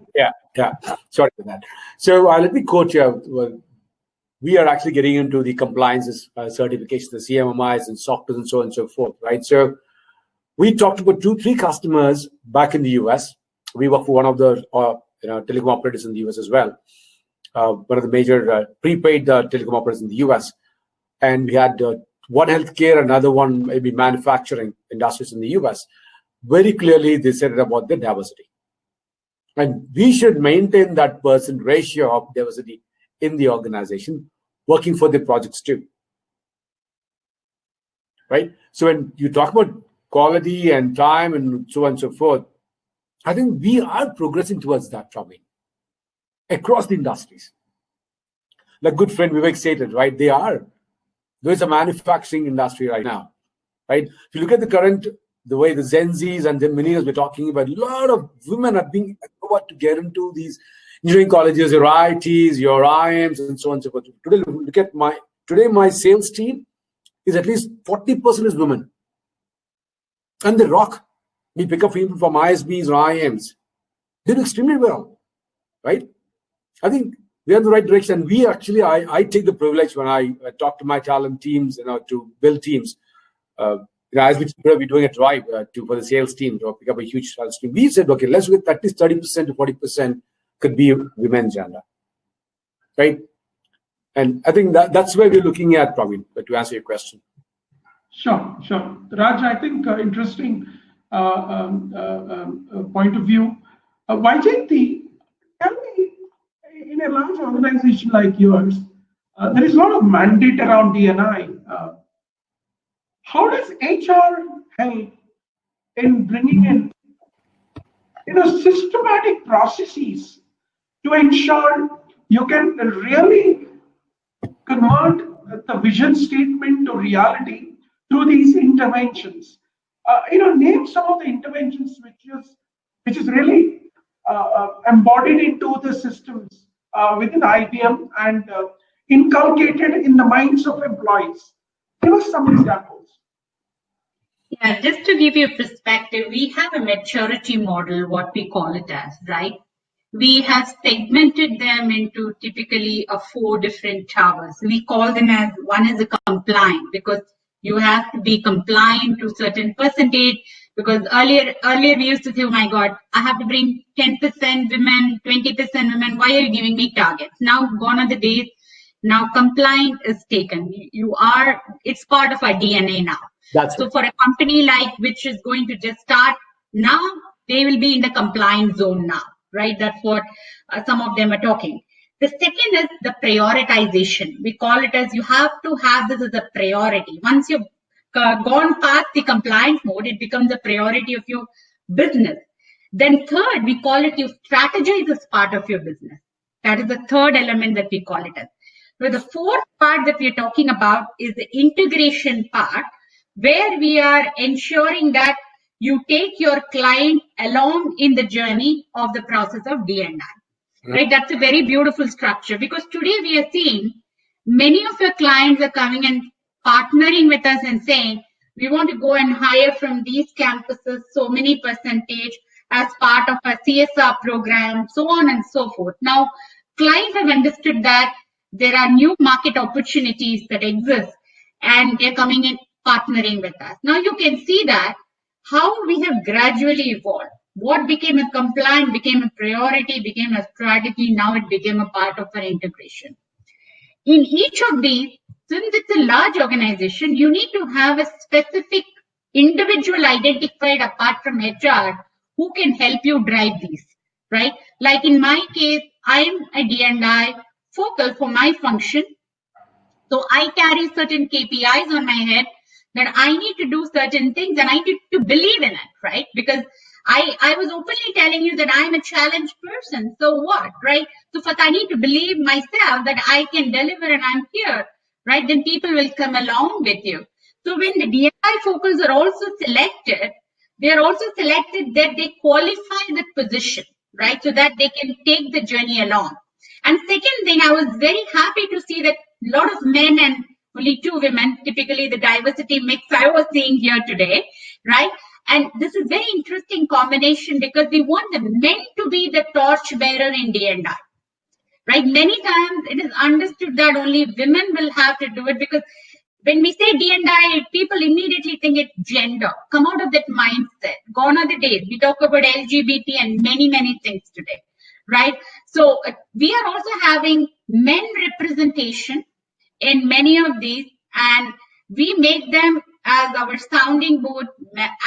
Yeah. Sorry for that. So let me quote you. We are actually getting into the compliance certification, the CMMIs and SOC 2 and so on and so forth, right? So we talked about 2-3 customers back in the US. We work for one of the telecom operators in the US as well, one of the major prepaid telecom operators in the US. And we had one healthcare, another one maybe manufacturing industries in the US. Very clearly, they said about the diversity. And we should maintain that % ratio of diversity in the organization, working for the projects too. Right? So when you talk about quality and time and so on and so forth, I think we are progressing towards that, Praveen, across the industries. Like good friend Vivek stated, right? There's a manufacturing industry right now, right? If you look at the way the Gen Zs and the millennials we're talking about, a lot of women are being about to get into these engineering colleges, your IITs, your IIMs, and so on and so forth. Today, look at my sales team is at least 40% is women. And they rock. We pick up people from ISBs or IIMs. They do extremely well, right? I think we're in the right direction. We actually, I take the privilege when I talk to my talent teams, to build teams. As we're doing a drive for the sales team to pick up a huge sales team, we said, okay, let's look at at least 30% to 40% could be women's gender, right? And I think that's where we're looking at, Praveen, to answer your question. Sure. Raj, I think interesting point of view. Vaijayanti, tell me, in a large organization like yours, there is a lot of mandate around D&I. How does HR help in bringing in systematic processes to ensure you can really convert the vision statement to reality through these interventions? Name some of the interventions which is really embodied into the systems within IBM and inculcated in the minds of employees. Give us some examples. Yeah, just to give you a perspective, we have a maturity model, what we call it as, right? We have segmented them into typically 4 different towers. We call them as, one is a compliant, because you have to be compliant to certain percentage, because earlier we used to say, oh my God, I have to bring 10% women, 20% women, why are you giving me targets? Now gone are the days, now compliant is taken. It's part of our DNA now. So for a company like which is going to just start now, they will be in the compliance zone now, right? That's what some of them are talking. The second is the prioritization. We call it as, you have to have this as a priority. Once you've gone past the compliance mode, it becomes a priority of your business. Then third, we call it, you strategize as part of your business. That is the third element that we call it as. So the fourth part that we're talking about is the integration part, where we are ensuring that you take your client along in the journey of the process of D&I. Right? That's a very beautiful structure, because today we are seeing many of your clients are coming and partnering with us and saying, we want to go and hire from these campuses so many percentage as part of our CSR program, so on and so forth. Now, clients have understood that there are new market opportunities that exist, and they're coming in partnering with us. Now you can see that how we have gradually evolved. What became a compliant became a priority, became a strategy, now it became a part of our integration. In each of these, since it's a large organization, you need to have a specific individual identified apart from HR who can help you drive these, right? Like in my case, I'm a D&I focal for my function. So I carry certain KPIs on my head that I need to do certain things and I need to believe in it, right? Because I was openly telling you that I'm a challenged person. So what, right? So first I need to believe myself that I can deliver and I'm here, right? Then people will come along with you. So when the D&I focals are also selected, they are also selected that they qualify the position, right? So that they can take the journey along. And second thing, I was very happy to see that a lot of men and only 2 women, typically the diversity mix I was seeing here today, right? And this is very interesting combination because we want the men to be the torch bearer in D&I, right? Many times it is understood that only women will have to do it, because when we say D&I, people immediately think it's gender. Come out of that mindset. Gone are the days. We talk about LGBT and many, many things today, right? So we are also having men representation in many of these, and we make them as our sounding board,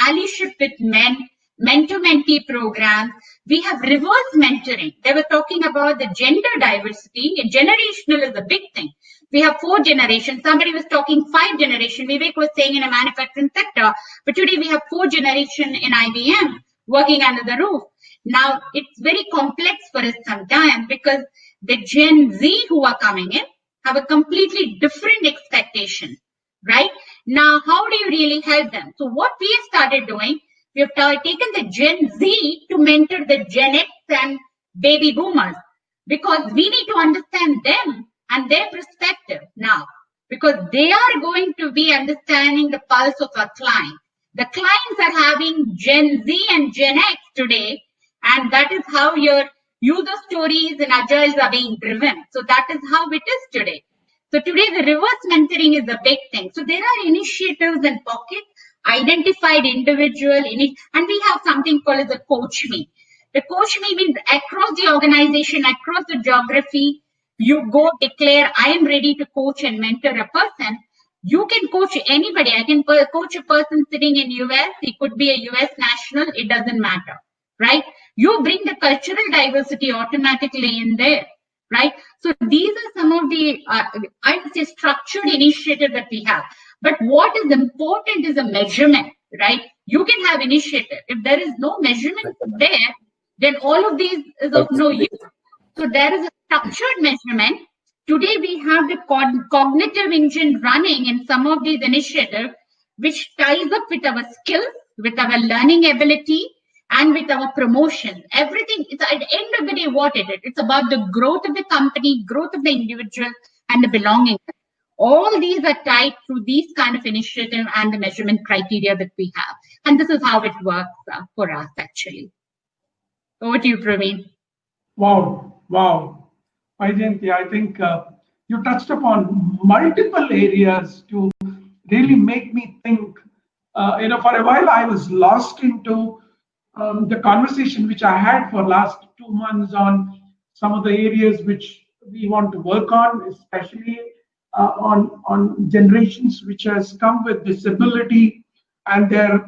allyship with men, mentor-mentee programs. We have reverse mentoring. They were talking about the gender diversity. Generational is a big thing. We have 4 generations. Somebody was talking 5 generation. Vivek was saying in a manufacturing sector, but today we have 4 generation in IBM working under the roof. Now it's very complex for us sometimes because the Gen Z who are coming in have a completely different expectation, right? Now, how do you really help them? So what we have started doing, we have taken the Gen Z to mentor the Gen X and baby boomers, because we need to understand them and their perspective now, because they are going to be understanding the pulse of our client. The clients are having Gen Z and Gen X today, and that is how your user stories and agiles are being driven. So that is how it is today. So today the reverse mentoring is a big thing. So there are initiatives and pockets, identified individual, and we have something called as a coach me. The coach me means across the organization, across the geography, You go declare, I am ready to coach and mentor a person. You can coach anybody. I can coach a person sitting in US. He could be a US national. It doesn't matter, right? You bring the cultural diversity automatically in there, right? So these are some of the, I would say, structured initiative that we have. But what is important is a measurement, right? You can have initiative. If there is no measurement there, then all of these is of no use. So there is a structured measurement. Today we have the cognitive engine running in some of these initiatives, which ties up with our skills, with our learning ability, and with our promotion. Everything, it's at the end of the day what it is. It's about the growth of the company, growth of the individual, and the belonging. All these are tied through these kind of initiative and the measurement criteria that we have. And this is how it works for us, actually. Over to you, Praveen. Wow, wow. Jayanti, I think you touched upon multiple areas to really make me think. For a while I was lost into the conversation which I had for last 2 months on some of the areas which we want to work on, especially on generations which has come with disability, and they're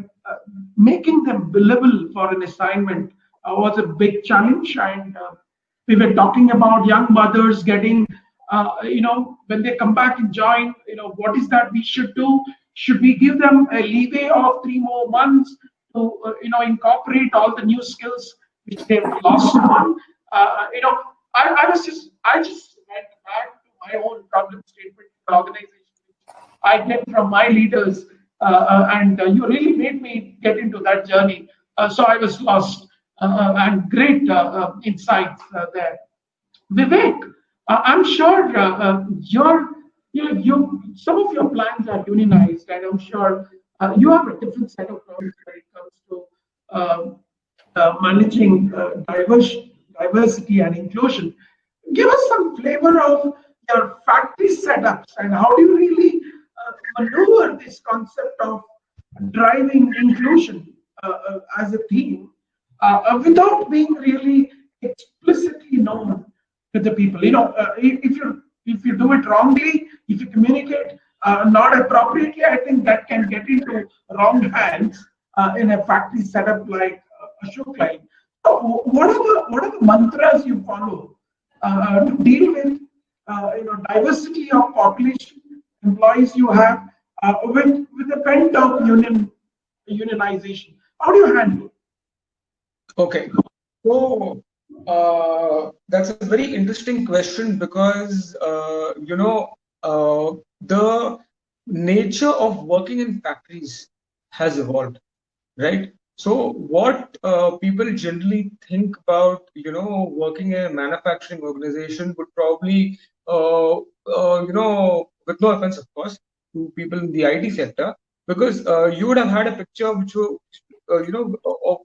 making them billable for an assignment was a big challenge. And we were talking about young mothers getting, when they come back and join, what is that we should do? Should we give them a leeway of 3 more months to, incorporate all the new skills which they've lost on? I just went back to my own problem statement organization I get from my leaders, and you really made me get into that journey. So I was lost, and great insights there. Vivek, I'm sure some of your plans are unionized, and I'm sure you have a different set of problems when it comes to managing diversity and inclusion. Give us some flavor of your factory setups and how do you really maneuver this concept of driving inclusion as a theme without being really explicitly known to the people. If you do it wrongly, if you communicate not appropriately, I think that can get into wrong hands in a factory setup like Ashok-Lave. So what are the mantras you follow to deal with diversity of population, employees you have with the bent of unionization? How do you handle it? Okay, so that's a very interesting question because the nature of working in factories has evolved, right? So what people generally think about, working in a manufacturing organization would probably, with no offense, of course, to people in the IT sector, because you would have had a picture which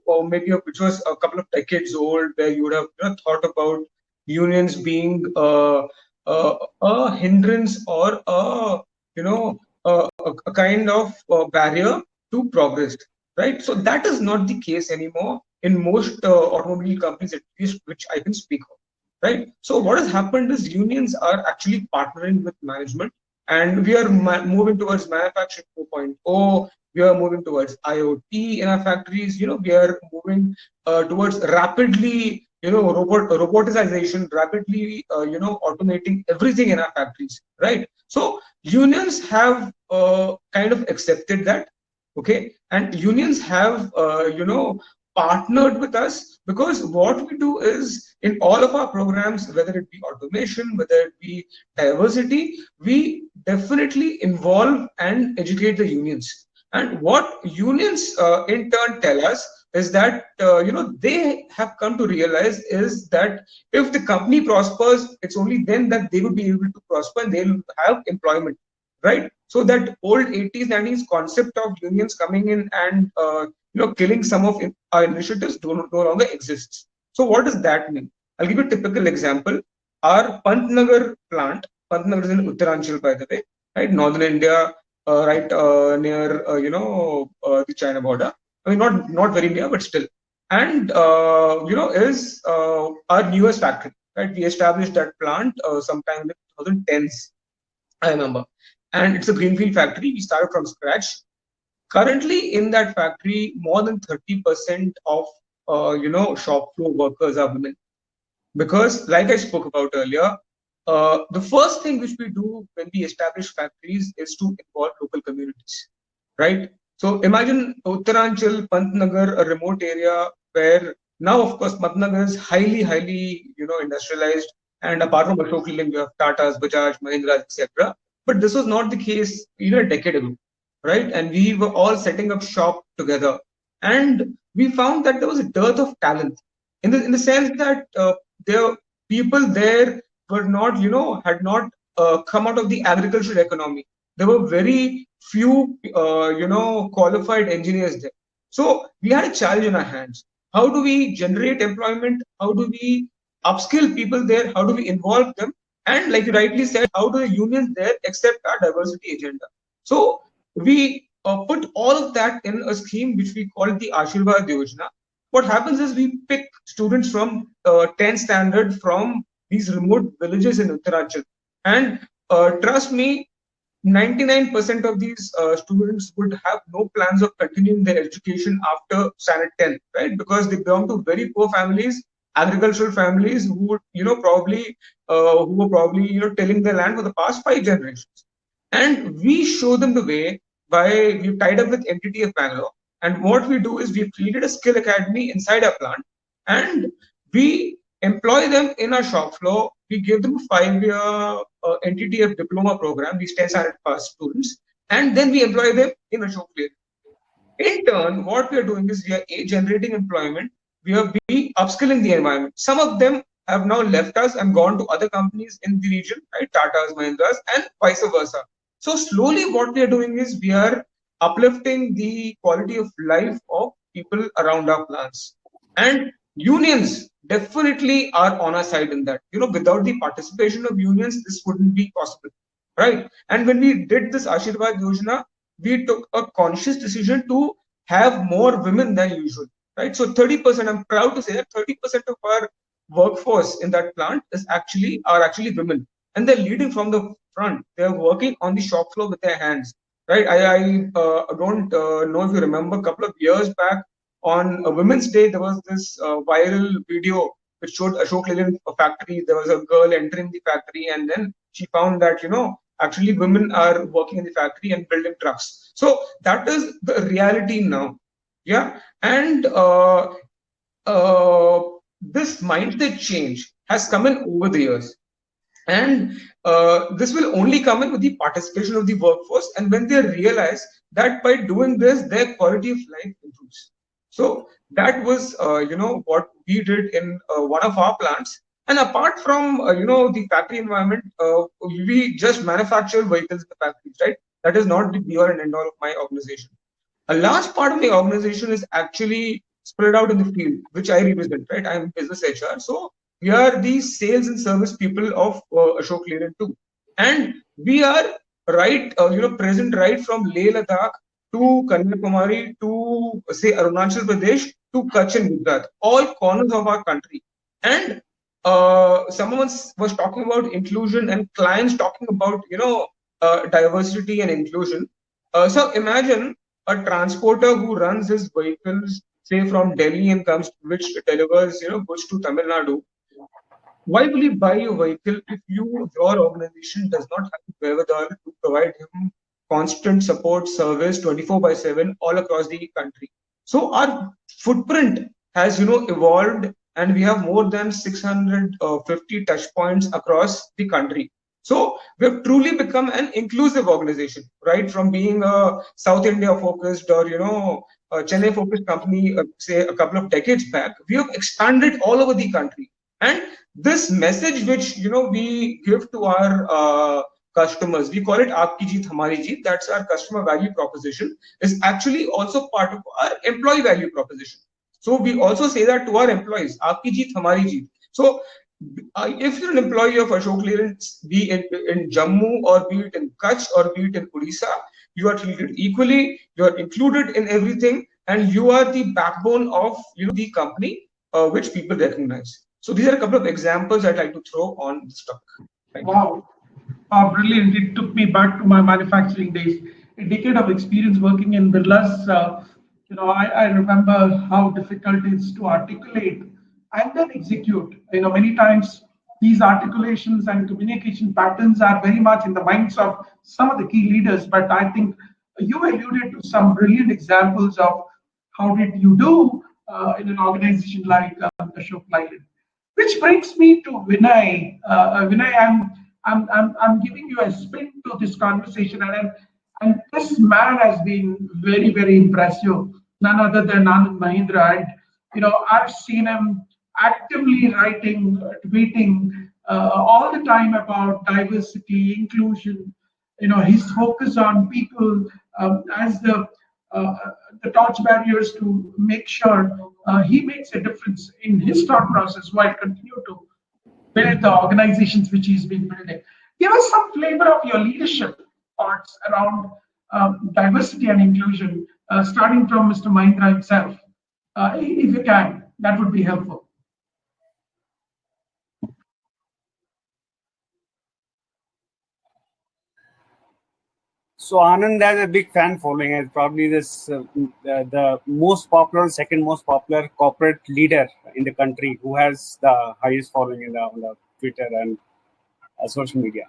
or maybe which was a couple of decades old, where you would have thought about unions being a hindrance or a kind of barrier to progress, right? So that is not the case anymore in most automobile companies, at least which I can speak of, right? So what has happened is unions are actually partnering with management, and we are moving towards manufacturing 4.0. We are moving towards IoT in our factories. We are moving towards rapidly, robotization, rapidly, automating everything in our factories, right? So unions have kind of accepted that, okay, and unions have, partnered with us, because what we do is in all of our programs, whether it be automation, whether it be diversity, we definitely involve and educate the unions. And what unions in turn tell us is that, they have come to realize is that if the company prospers, it's only then that they will be able to prosper and they'll have employment, right? So that old 80s, 90s concept of unions coming in and, killing some of our initiatives no longer exists. So what does that mean? I'll give you a typical example. Our Pantnagar plant, Pantnagar is in Uttaranchal, by the way, right? Northern India, right near the China border. I mean, not very near, but still. And is our newest factory, right? We established that plant sometime in the 2010s, I remember. And it's a greenfield factory. We started from scratch. Currently, in that factory, more than 30% of shop floor workers are women. Because, like I spoke about earlier, the first thing which we do when we establish factories is to involve local communities, right? So imagine Uttaranchal, Pantnagar, a remote area where now, of course, Pantnagar is highly, industrialized. And apart from Ashok Leyland, you have Tatas, Bajaj, Mahindra, etc. But this was not the case even a decade ago, right? And we were all setting up shop together, and we found that there was a dearth of talent in the sense that there people there were not, had not come out of the agricultural economy. There were very few, qualified engineers there. So we had a challenge in our hands. How do we generate employment? How do we upskill people there? How do we involve them? And like you rightly said, how do the unions there accept our diversity agenda? So we put all of that in a scheme which we call the Ashirvad Yojana. What happens is we pick students from 10th standard from these remote villages in Uttaranchal. And trust me, 99% of these students would have no plans of continuing their education after standard 10, right? Because they belong to very poor families, agricultural families who would, probably tilling their land for the past 5 generations. And we show them the way by, we've tied up with NTT of Bangalore. And what we do is we've created a skill academy inside our plant, and we employ them in our shop floor. We give them a 5-year NTTF diploma program, these 10 standard pass students, and then we employ them in Ashok Leyland. In turn, what we are doing is we are generating employment, we are upskilling the environment. Some of them have now left us and gone to other companies in the region, right? Tatas, Mahindras, and vice versa. So slowly what we are doing is we are uplifting the quality of life of people around our plants. And unions definitely are on our side in that. Without the participation of unions, this wouldn't be possible, right? And when we did this Ashirvad Yojana, we took a conscious decision to have more women than usual, right? So 30%, I'm proud to say that 30% of our workforce in that plant are actually women, and they're leading from the front. They're working on the shop floor with their hands, right? I don't know if you remember, a couple of years back on a Women's Day, there was this viral video which showed Ashok Leyland factory. There was a girl entering the factory, and then she found that, actually women are working in the factory and building trucks. So that is the reality now. Yeah. And this mindset change has come in over the years. And this will only come in with the participation of the workforce, and when they realize that by doing this, their quality of life improves. So that was, what we did in one of our plants. And apart from, the factory environment, we just manufacture vehicles in the factories, right? That is not the be-all and end-all of my organization. A large part of my organization is actually spread out in the field, which I represent, right? I'm business HR. So we are the sales and service people of Ashok Leyland too. And we are present right from Leh Ladakh to Kanyakumari to, say, Arunachal Pradesh to Kutch and Gujarat, all corners of our country. And someone was talking about inclusion and clients talking about, diversity and inclusion. So imagine a transporter who runs his vehicles, say, from Delhi and which delivers, goods to Tamil Nadu. Why will he buy a vehicle if your organization does not have the wherewithal to provide him constant support service 24/7 all across the country? So our footprint has, evolved, and we have more than 650 touch points across the country. So we have truly become an inclusive organization, right? From being a South India focused or, a Chennai focused company, say a couple of decades back, we have expanded all over the country. And this message which, we give to our customers, we call it Aapki Jeet Hamari Jeet, that's our customer value proposition, is actually also part of our employee value proposition. So we also say that to our employees, Aapki Jeet Hamari Jeet. So if you're an employee of Ashok Leyland, be it in Jammu or be it in Kutch or be it in Odisha, you are treated equally, you are included in everything, and you are the backbone of the company which people recognize. So these are a couple of examples I'd like to throw on this topic. Wow. Brilliant. It took me back to my manufacturing days. A decade of experience working in Birla's, I remember how difficult it is to articulate and then execute. Many times these articulations and communication patterns are very much in the minds of some of the key leaders, but I think you alluded to some brilliant examples of how did you do in an organization like Ashok Leyland. Which brings me to Vinay. Vinay, I'm giving you a spin to this conversation, and this man has been very, very impressive. None other than Anand Mahindra. And I've seen him actively writing, tweeting all the time about diversity, inclusion. His focus on people as the torch barriers to make sure he makes a difference in his thought process while continue to build the organizations which he's been building. Give us some flavor of your leadership thoughts around diversity and inclusion, starting from Mr. Mahindra himself. If you can, that would be helpful. So Anand has a big fan following. It's probably the most popular, second most popular corporate leader in the country who has the highest following on the Twitter and social media.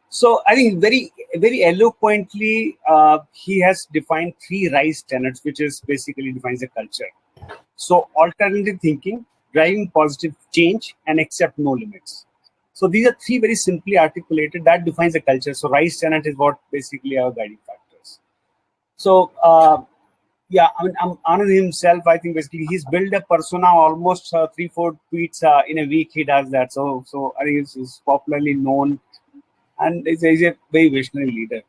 So I think very, very eloquently, he has defined 3 RISE tenets, which is basically defines a culture. So alternative thinking, driving positive change, and accept no limits. So these are 3 very simply articulated that defines a culture. So RISE tenet is what basically our guiding factors. So yeah, I mean, Anand himself, I think basically he's built a persona almost 3-4 tweets in a week. He does that. So I think he's popularly known, and he's a very visionary leader.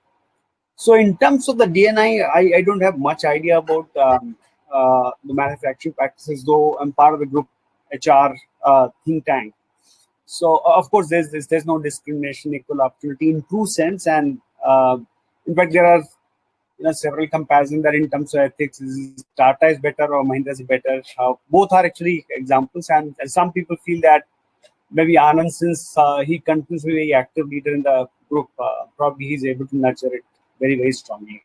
So in terms of the D&I, I don't have much idea about the manufacturing practices, though I'm part of the group HR think tank. So of course there's no discrimination, equal opportunity in true sense, and in fact there are several comparisons that in terms of ethics, Tata is better or Mahindra is better. Both are actually examples, and some people feel that maybe Anand, since he continues to be a very active leader in the group, probably he's able to nurture it very, very strongly.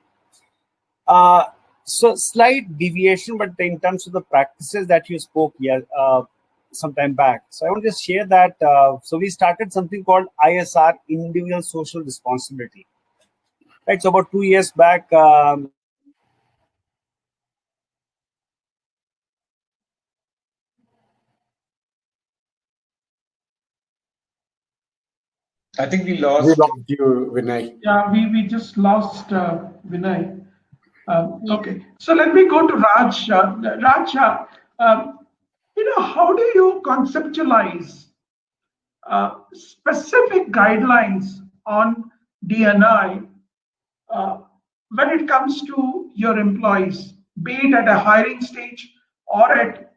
So slight deviation, but in terms of the practices that you spoke some time back. So I want to just share that. So we started something called ISR, Individual Social Responsibility. Right. So about 2 years back, I think we lost you, Vinay. Yeah, we just lost Vinay. Okay, so let me go to Raj. Raj, how do you conceptualize specific guidelines on D&I when it comes to your employees, be it at a hiring stage or at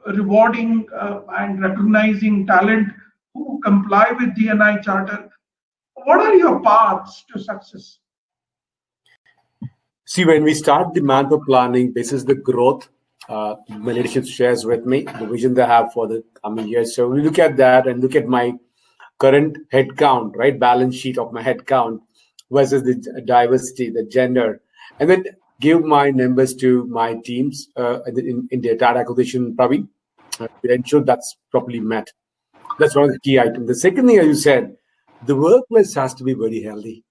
rewarding and recognizing talent who comply with D&I charter? What are your paths to success? See, when we start the manpower planning, this is the growth my leadership shares with me, the vision they have for the coming years. So we look at that and look at my current head count, right? Balance sheet of my head count versus the diversity, the gender, and then give my numbers to my teams in the data acquisition, Praveen, to ensure that's properly met. That's one of the key items. The second thing, as you said, the workplace has to be very healthy.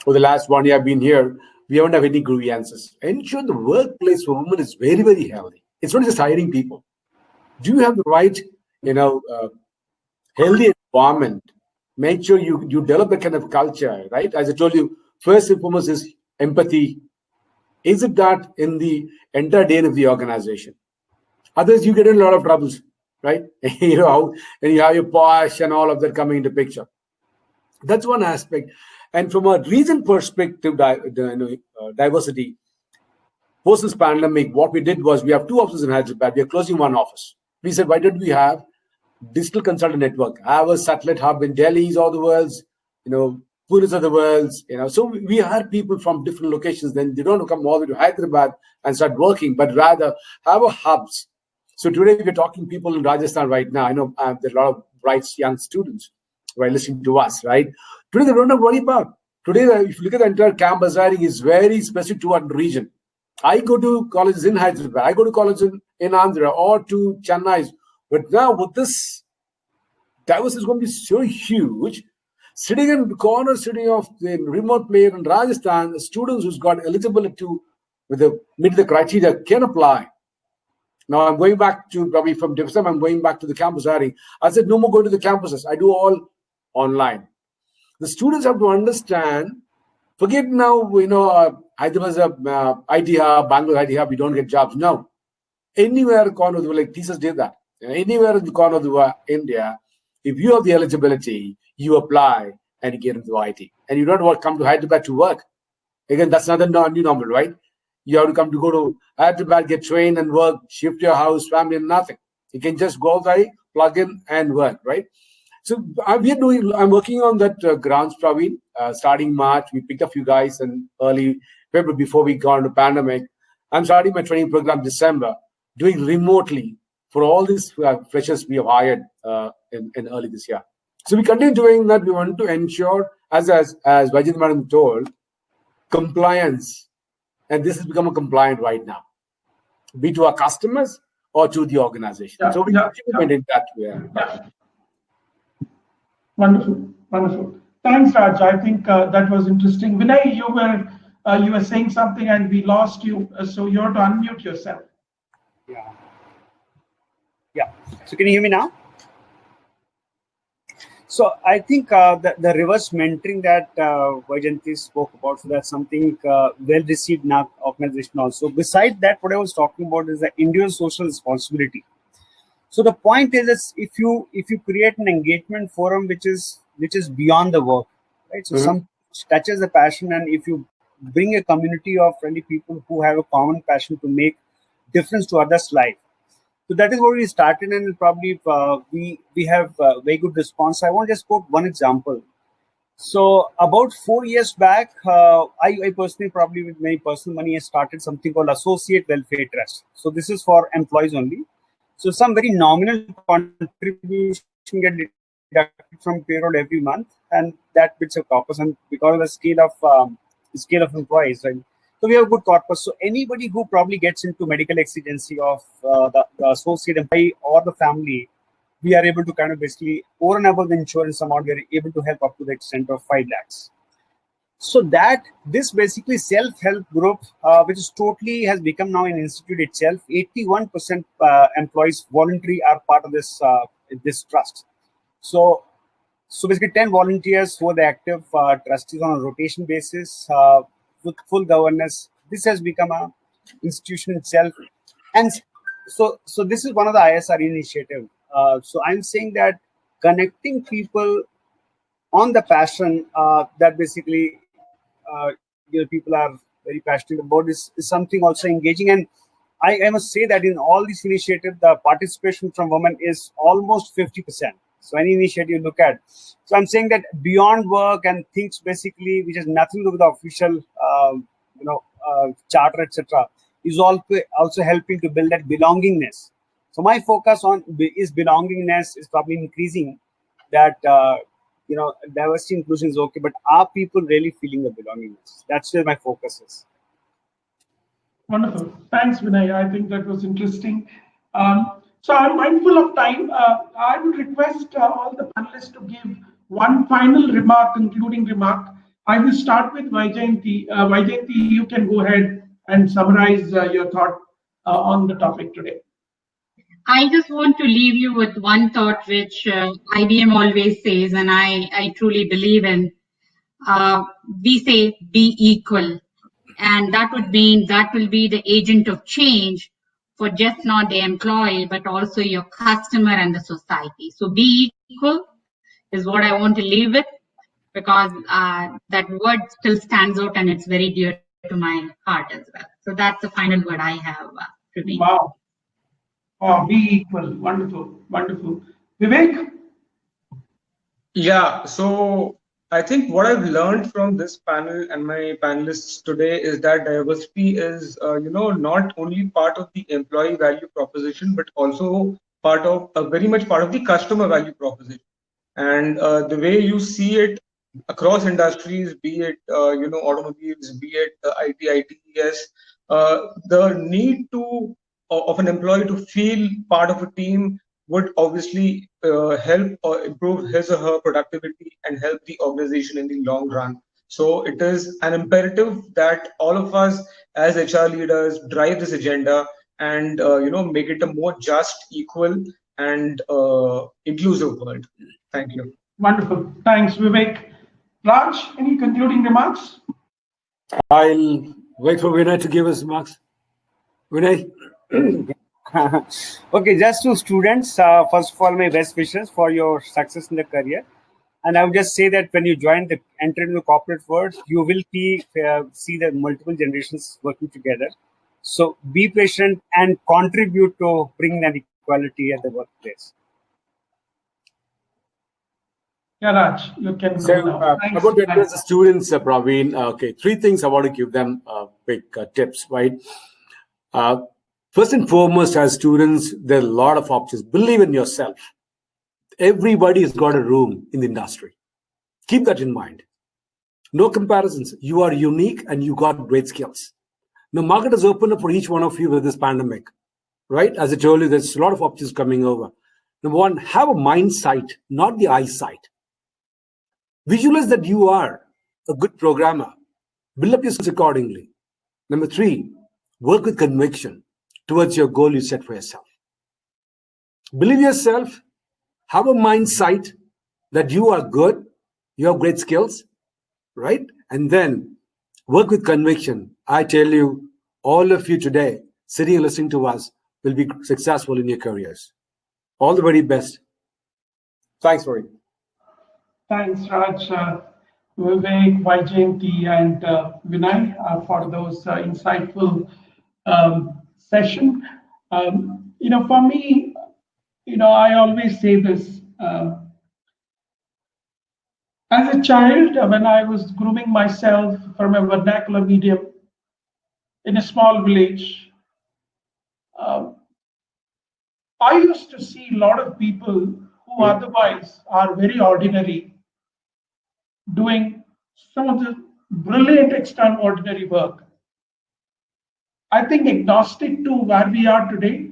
For the last 1 year I've been here, we haven't had any grievances. Ensure the workplace for women is very, very healthy. It's not just hiring people. Do you have the right, healthy environment? Make sure you develop that kind of culture, right? As I told you, first and foremost is empathy. Is it that in the entire day of the organization? Otherwise, you get in a lot of troubles, right? And you have your posh and all of that coming into picture. That's one aspect. And from a region perspective, diversity, post this pandemic, what we did was we have 2 offices in Hyderabad. We are closing 1 office. We said, why don't we have digital consultant network? Have a satellite hub in Delhi's all the worlds, Pune's of the worlds, So we hire people from different locations. Then they don't come all the way to Hyderabad and start working, but rather have a hubs. So today we're talking people in Rajasthan right now. I know there are a lot of bright young students who are listening to us, right? Today they don't have to worry about. Today, if you look at the entire campus hiring, is very specific to one region. I go to colleges in Hyderabad, I go to college in Andhra or to Chennai. But now with this diversity is going to be so huge. Sitting in the corner, sitting of the remote player in Rajasthan, the students who's got eligibility to meet the criteria can apply. Now I'm going back to probably from Discussion, I'm going back to the campus hiring. I said no more going to the campuses. I do all online. The students have to understand. Forget now, Hyderabad's IT hub, Bangalore IT hub, we don't get jobs. No, anywhere in the corner of the like teachers did that. Anywhere in the corner of the India, if you have the eligibility, you apply and you get into IT. And you don't want to come to Hyderabad to work. Again, that's not a new normal, right? You have to go to Hyderabad, get trained and work, shift your house, family, and nothing. You can just go there, plug in and work, right? So I'm working on that grants, Praveen. Starting March, we picked a few guys in early February before we got into pandemic. I'm starting my training program December, doing remotely for all these freshers we have hired in early this year. So we continue doing that. We want to ensure, as Vajit Madam told, compliance. And this has become a compliant right now, be to our customers or to the organization. Yeah, so we maintain that way. Yeah. Wonderful, wonderful. Thanks, Raj. I think that was interesting. Vinay, you were saying something and we lost you, so you have to unmute yourself. Yeah. So can you hear me now? So I think the reverse mentoring that Vaijayanti spoke about, so that's something well received in our organization also. Besides that, what I was talking about is the individual social responsibility. So the point is if you create an engagement forum which is beyond the work, right? So some touches the passion, and if you bring a community of friendly people who have a common passion to make difference to others' life. So that is what we started, and probably we have very good response. I want to just quote one example. So about 4 years back, I personally, probably with my personal money, I started something called Associate Welfare Trust. So this is for employees only. So some very nominal contribution get deducted from payroll every month, and that bits of corpus, and because of the scale of employees, right? So we have good corpus. So anybody who probably gets into medical exigency of the associate employee or the family, we are able to kind of basically, over and above the insurance amount, we are able to help up to the extent of 5 lakhs. So that this basically self-help group, which is totally has become now an institute itself. 81% employees voluntary are part of this this trust. So basically 10 volunteers who are the active trustees on a rotation basis with full governance. This has become a institution itself, and so this is one of the ISR initiative. So I'm saying that connecting people on the passion that basically people are very passionate about is something also engaging. And I must say that in all these initiatives, the participation from women is almost 50%. So any initiative you look at. So I'm saying that beyond work and things basically which has nothing to do with the official charter, etc., is also helping to build that belongingness. So my focus on is belongingness is probably increasing. That diversity inclusion is okay, but are people really feeling the belongingness? That's where my focus is. Wonderful. Thanks, Vinay. I think that was interesting. So I'm mindful of time. I would request all the panelists to give one final remark, concluding remark. I will start with Vaijayanti. Vaijayanti, you can go ahead and summarize your thought on the topic today. I just want to leave you with one thought which IBM always says, and I truly believe in. We say be equal, and that would mean that will be the agent of change for just not the employee, but also your customer and the society. So be equal is what I want to leave with, because that word still stands out and it's very dear to my heart as well. So that's the final word I have, Praveen. Wow. Oh, be equal. Wonderful. Wonderful. Vivek? Yeah, so I think what I've learned from this panel and my panelists today is that diversity is, not only part of the employee value proposition, but also part of very much part of the customer value proposition. And the way you see it across industries, be it automobiles, be it IT, ITES, the need to of an employee to feel part of a team would obviously help improve his or her productivity and help the organization in the long run. So it is an imperative that all of us as HR leaders drive this agenda and make it a more just, equal, and inclusive world. Thank you. Wonderful. Thanks, Vivek. Raj, any concluding remarks? I'll wait for Vinay to give us remarks. Vinay? Okay, just to students, first of all, my best wishes for your success in the career. And I would just say that when you enter into the corporate world, you will see the multiple generations working together. So be patient and contribute to bring that equality at the workplace. Yeah, Raj, you can So, go now. about to address the students, Praveen. Okay, 3 things I want to give them quick tips, right? First and foremost, as students, there are a lot of options. Believe in yourself. Everybody has got a room in the industry. Keep that in mind. No comparisons. You are unique and you got great skills. The market has opened up for each one of you with this pandemic, right? As I told you, there's a lot of options coming over. Number 1, have a mind sight, not the eyesight. Visualize that you are a good programmer. Build up your skills accordingly. Number 3, work with conviction towards your goal you set for yourself. Believe yourself, have a mind sight that you are good, you have great skills, right? And then work with conviction. I tell you, all of you today, sitting and listening to us, will be successful in your careers. All the very best. Thanks, Rory. Thanks, Raj, Vivek, Vaijayanti, and Vinay for those insightful session. For me, I always say this. As a child, when I was grooming myself from a vernacular medium in a small village, I used to see a lot of people who otherwise are very ordinary doing some of the brilliant extraordinary work. I think agnostic to where we are today,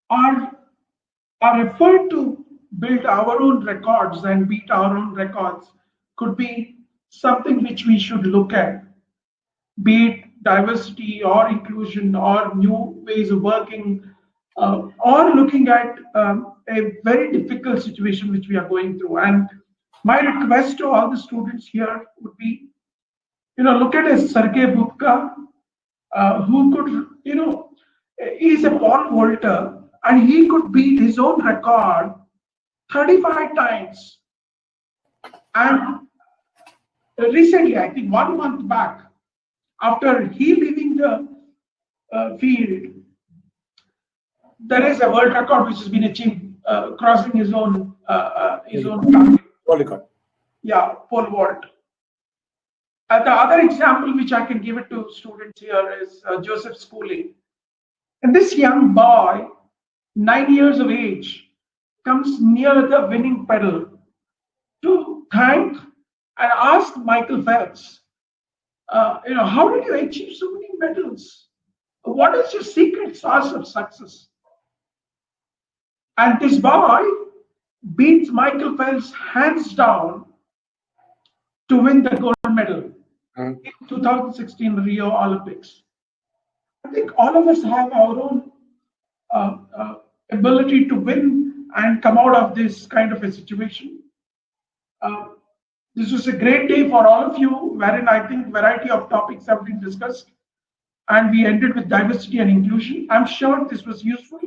our effort to build our own records and beat our own records could be something which we should look at, be it diversity or inclusion or new ways of working, or looking at a very difficult situation which we are going through. And my request to all the students here would be, look at a Sergei Bubka, who could, he's a pole vaulter, and he could beat his own record 35 times. And recently, I think 1 month back, after he leaving the field, there is a world record which has been achieved, crossing his own target. World record. Yeah, pole vault. The other example which I can give it to students here is Joseph Schooling. And this young boy, 9 years of age, comes near the winning pedal to thank and ask Michael Phelps, how did you achieve so many medals? What is your secret sauce of success? And this boy beats Michael Phelps hands down to win the gold medal in 2016 Rio Olympics. I think all of us have our own ability to win and come out of this kind of a situation. This was a great day for all of you, wherein I think variety of topics have been discussed, and we ended with diversity and inclusion. I'm sure this was useful.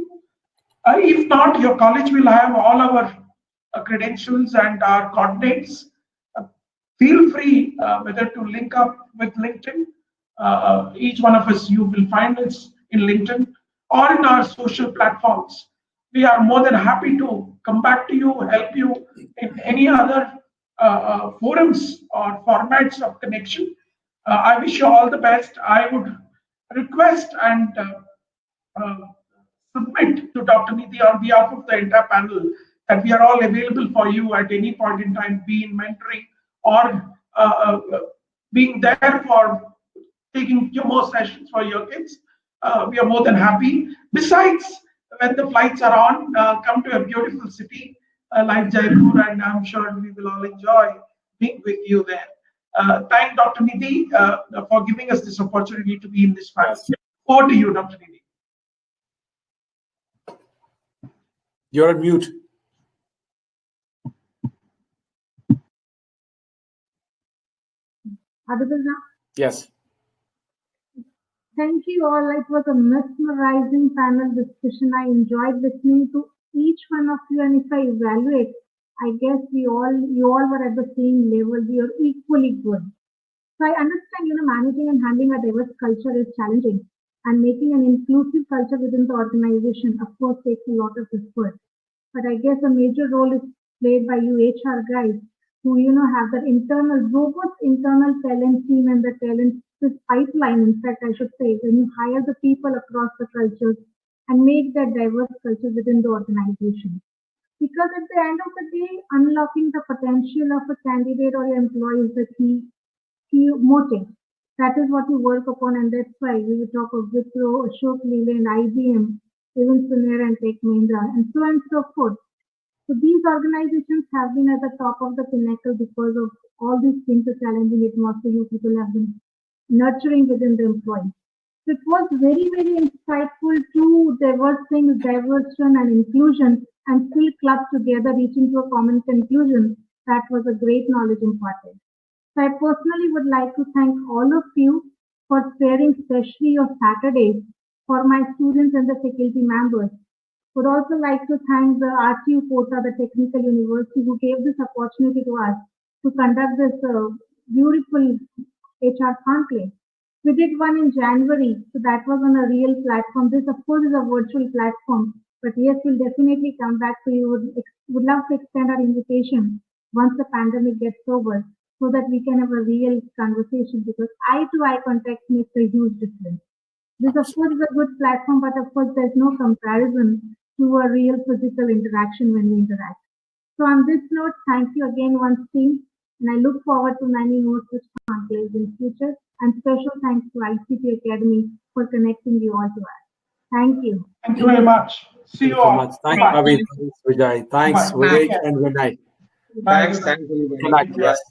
If not, your college will have all our credentials and our coordinates. Feel free whether to link up with LinkedIn. Each one of us, you will find us in LinkedIn or in our social platforms. We are more than happy to come back to you, help you in any other forums or formats of connection. I wish you all the best. I would request and submit to Dr. Nidhi on behalf of the entire panel that we are all available for you at any point in time, be in mentoring or being there for taking few more sessions for your kids. We are more than happy. Besides, when the flights are on, come to a beautiful city like Jaipur, and I'm sure we will all enjoy being with you there. Thank Dr. Nidhi for giving us this opportunity to be in this panel. Over to you, Dr. Nidhi. You're on mute. Audible now? Yes. Thank you all. It was a mesmerizing panel discussion. I enjoyed listening to each one of you, and if I evaluate, I guess you all were at the same level. We are equally good. So I understand, managing and handling a diverse culture is challenging, and making an inclusive culture within the organization, of course, takes a lot of effort. But I guess a major role is played by you HR guys, who have that robust internal talent team and the talent pipeline. In fact, I should say, when you hire the people across the cultures and make that diverse culture within the organization. Because at the end of the day, unlocking the potential of a candidate or your employee is the key motive. That is what you work upon, and that's why we will talk of Wipro, Ashok Leyland, IBM, even Sunera and Tech Mahindra, and so on and so forth. So these organizations have been at the top of the pinnacle because of all these things, the challenging atmosphere you people have been nurturing within the employees. So it was very, very insightful to diverse things, diversion and inclusion, and still club together, reaching to a common conclusion. That was a great knowledge imparted. So I personally would like to thank all of you for sparing especially your Saturdays for my students and the faculty members. Would also like to thank the RTU Kota, the Technical University, who gave this opportunity to us to conduct this beautiful HR-Conclave. We did one in January, so that was on a real platform. This, of course, is a virtual platform, but yes, we'll definitely come back to you. Would love to extend our invitation once the pandemic gets over, so that we can have a real conversation, because eye-to-eye contact makes a huge difference. This, of course, is a good platform, but of course, there's no comparison to a real physical interaction when we interact. So on this note, thank you again once team, and I look forward to many more such conclaves in future. And special thanks to ICT Academy for connecting you all to us. Thank you. Thank you very much. See you all. Much. Thanks, Praveen. Thanks, Vijay. Thanks, Vivek and Vinay. Thanks, everybody. Yes.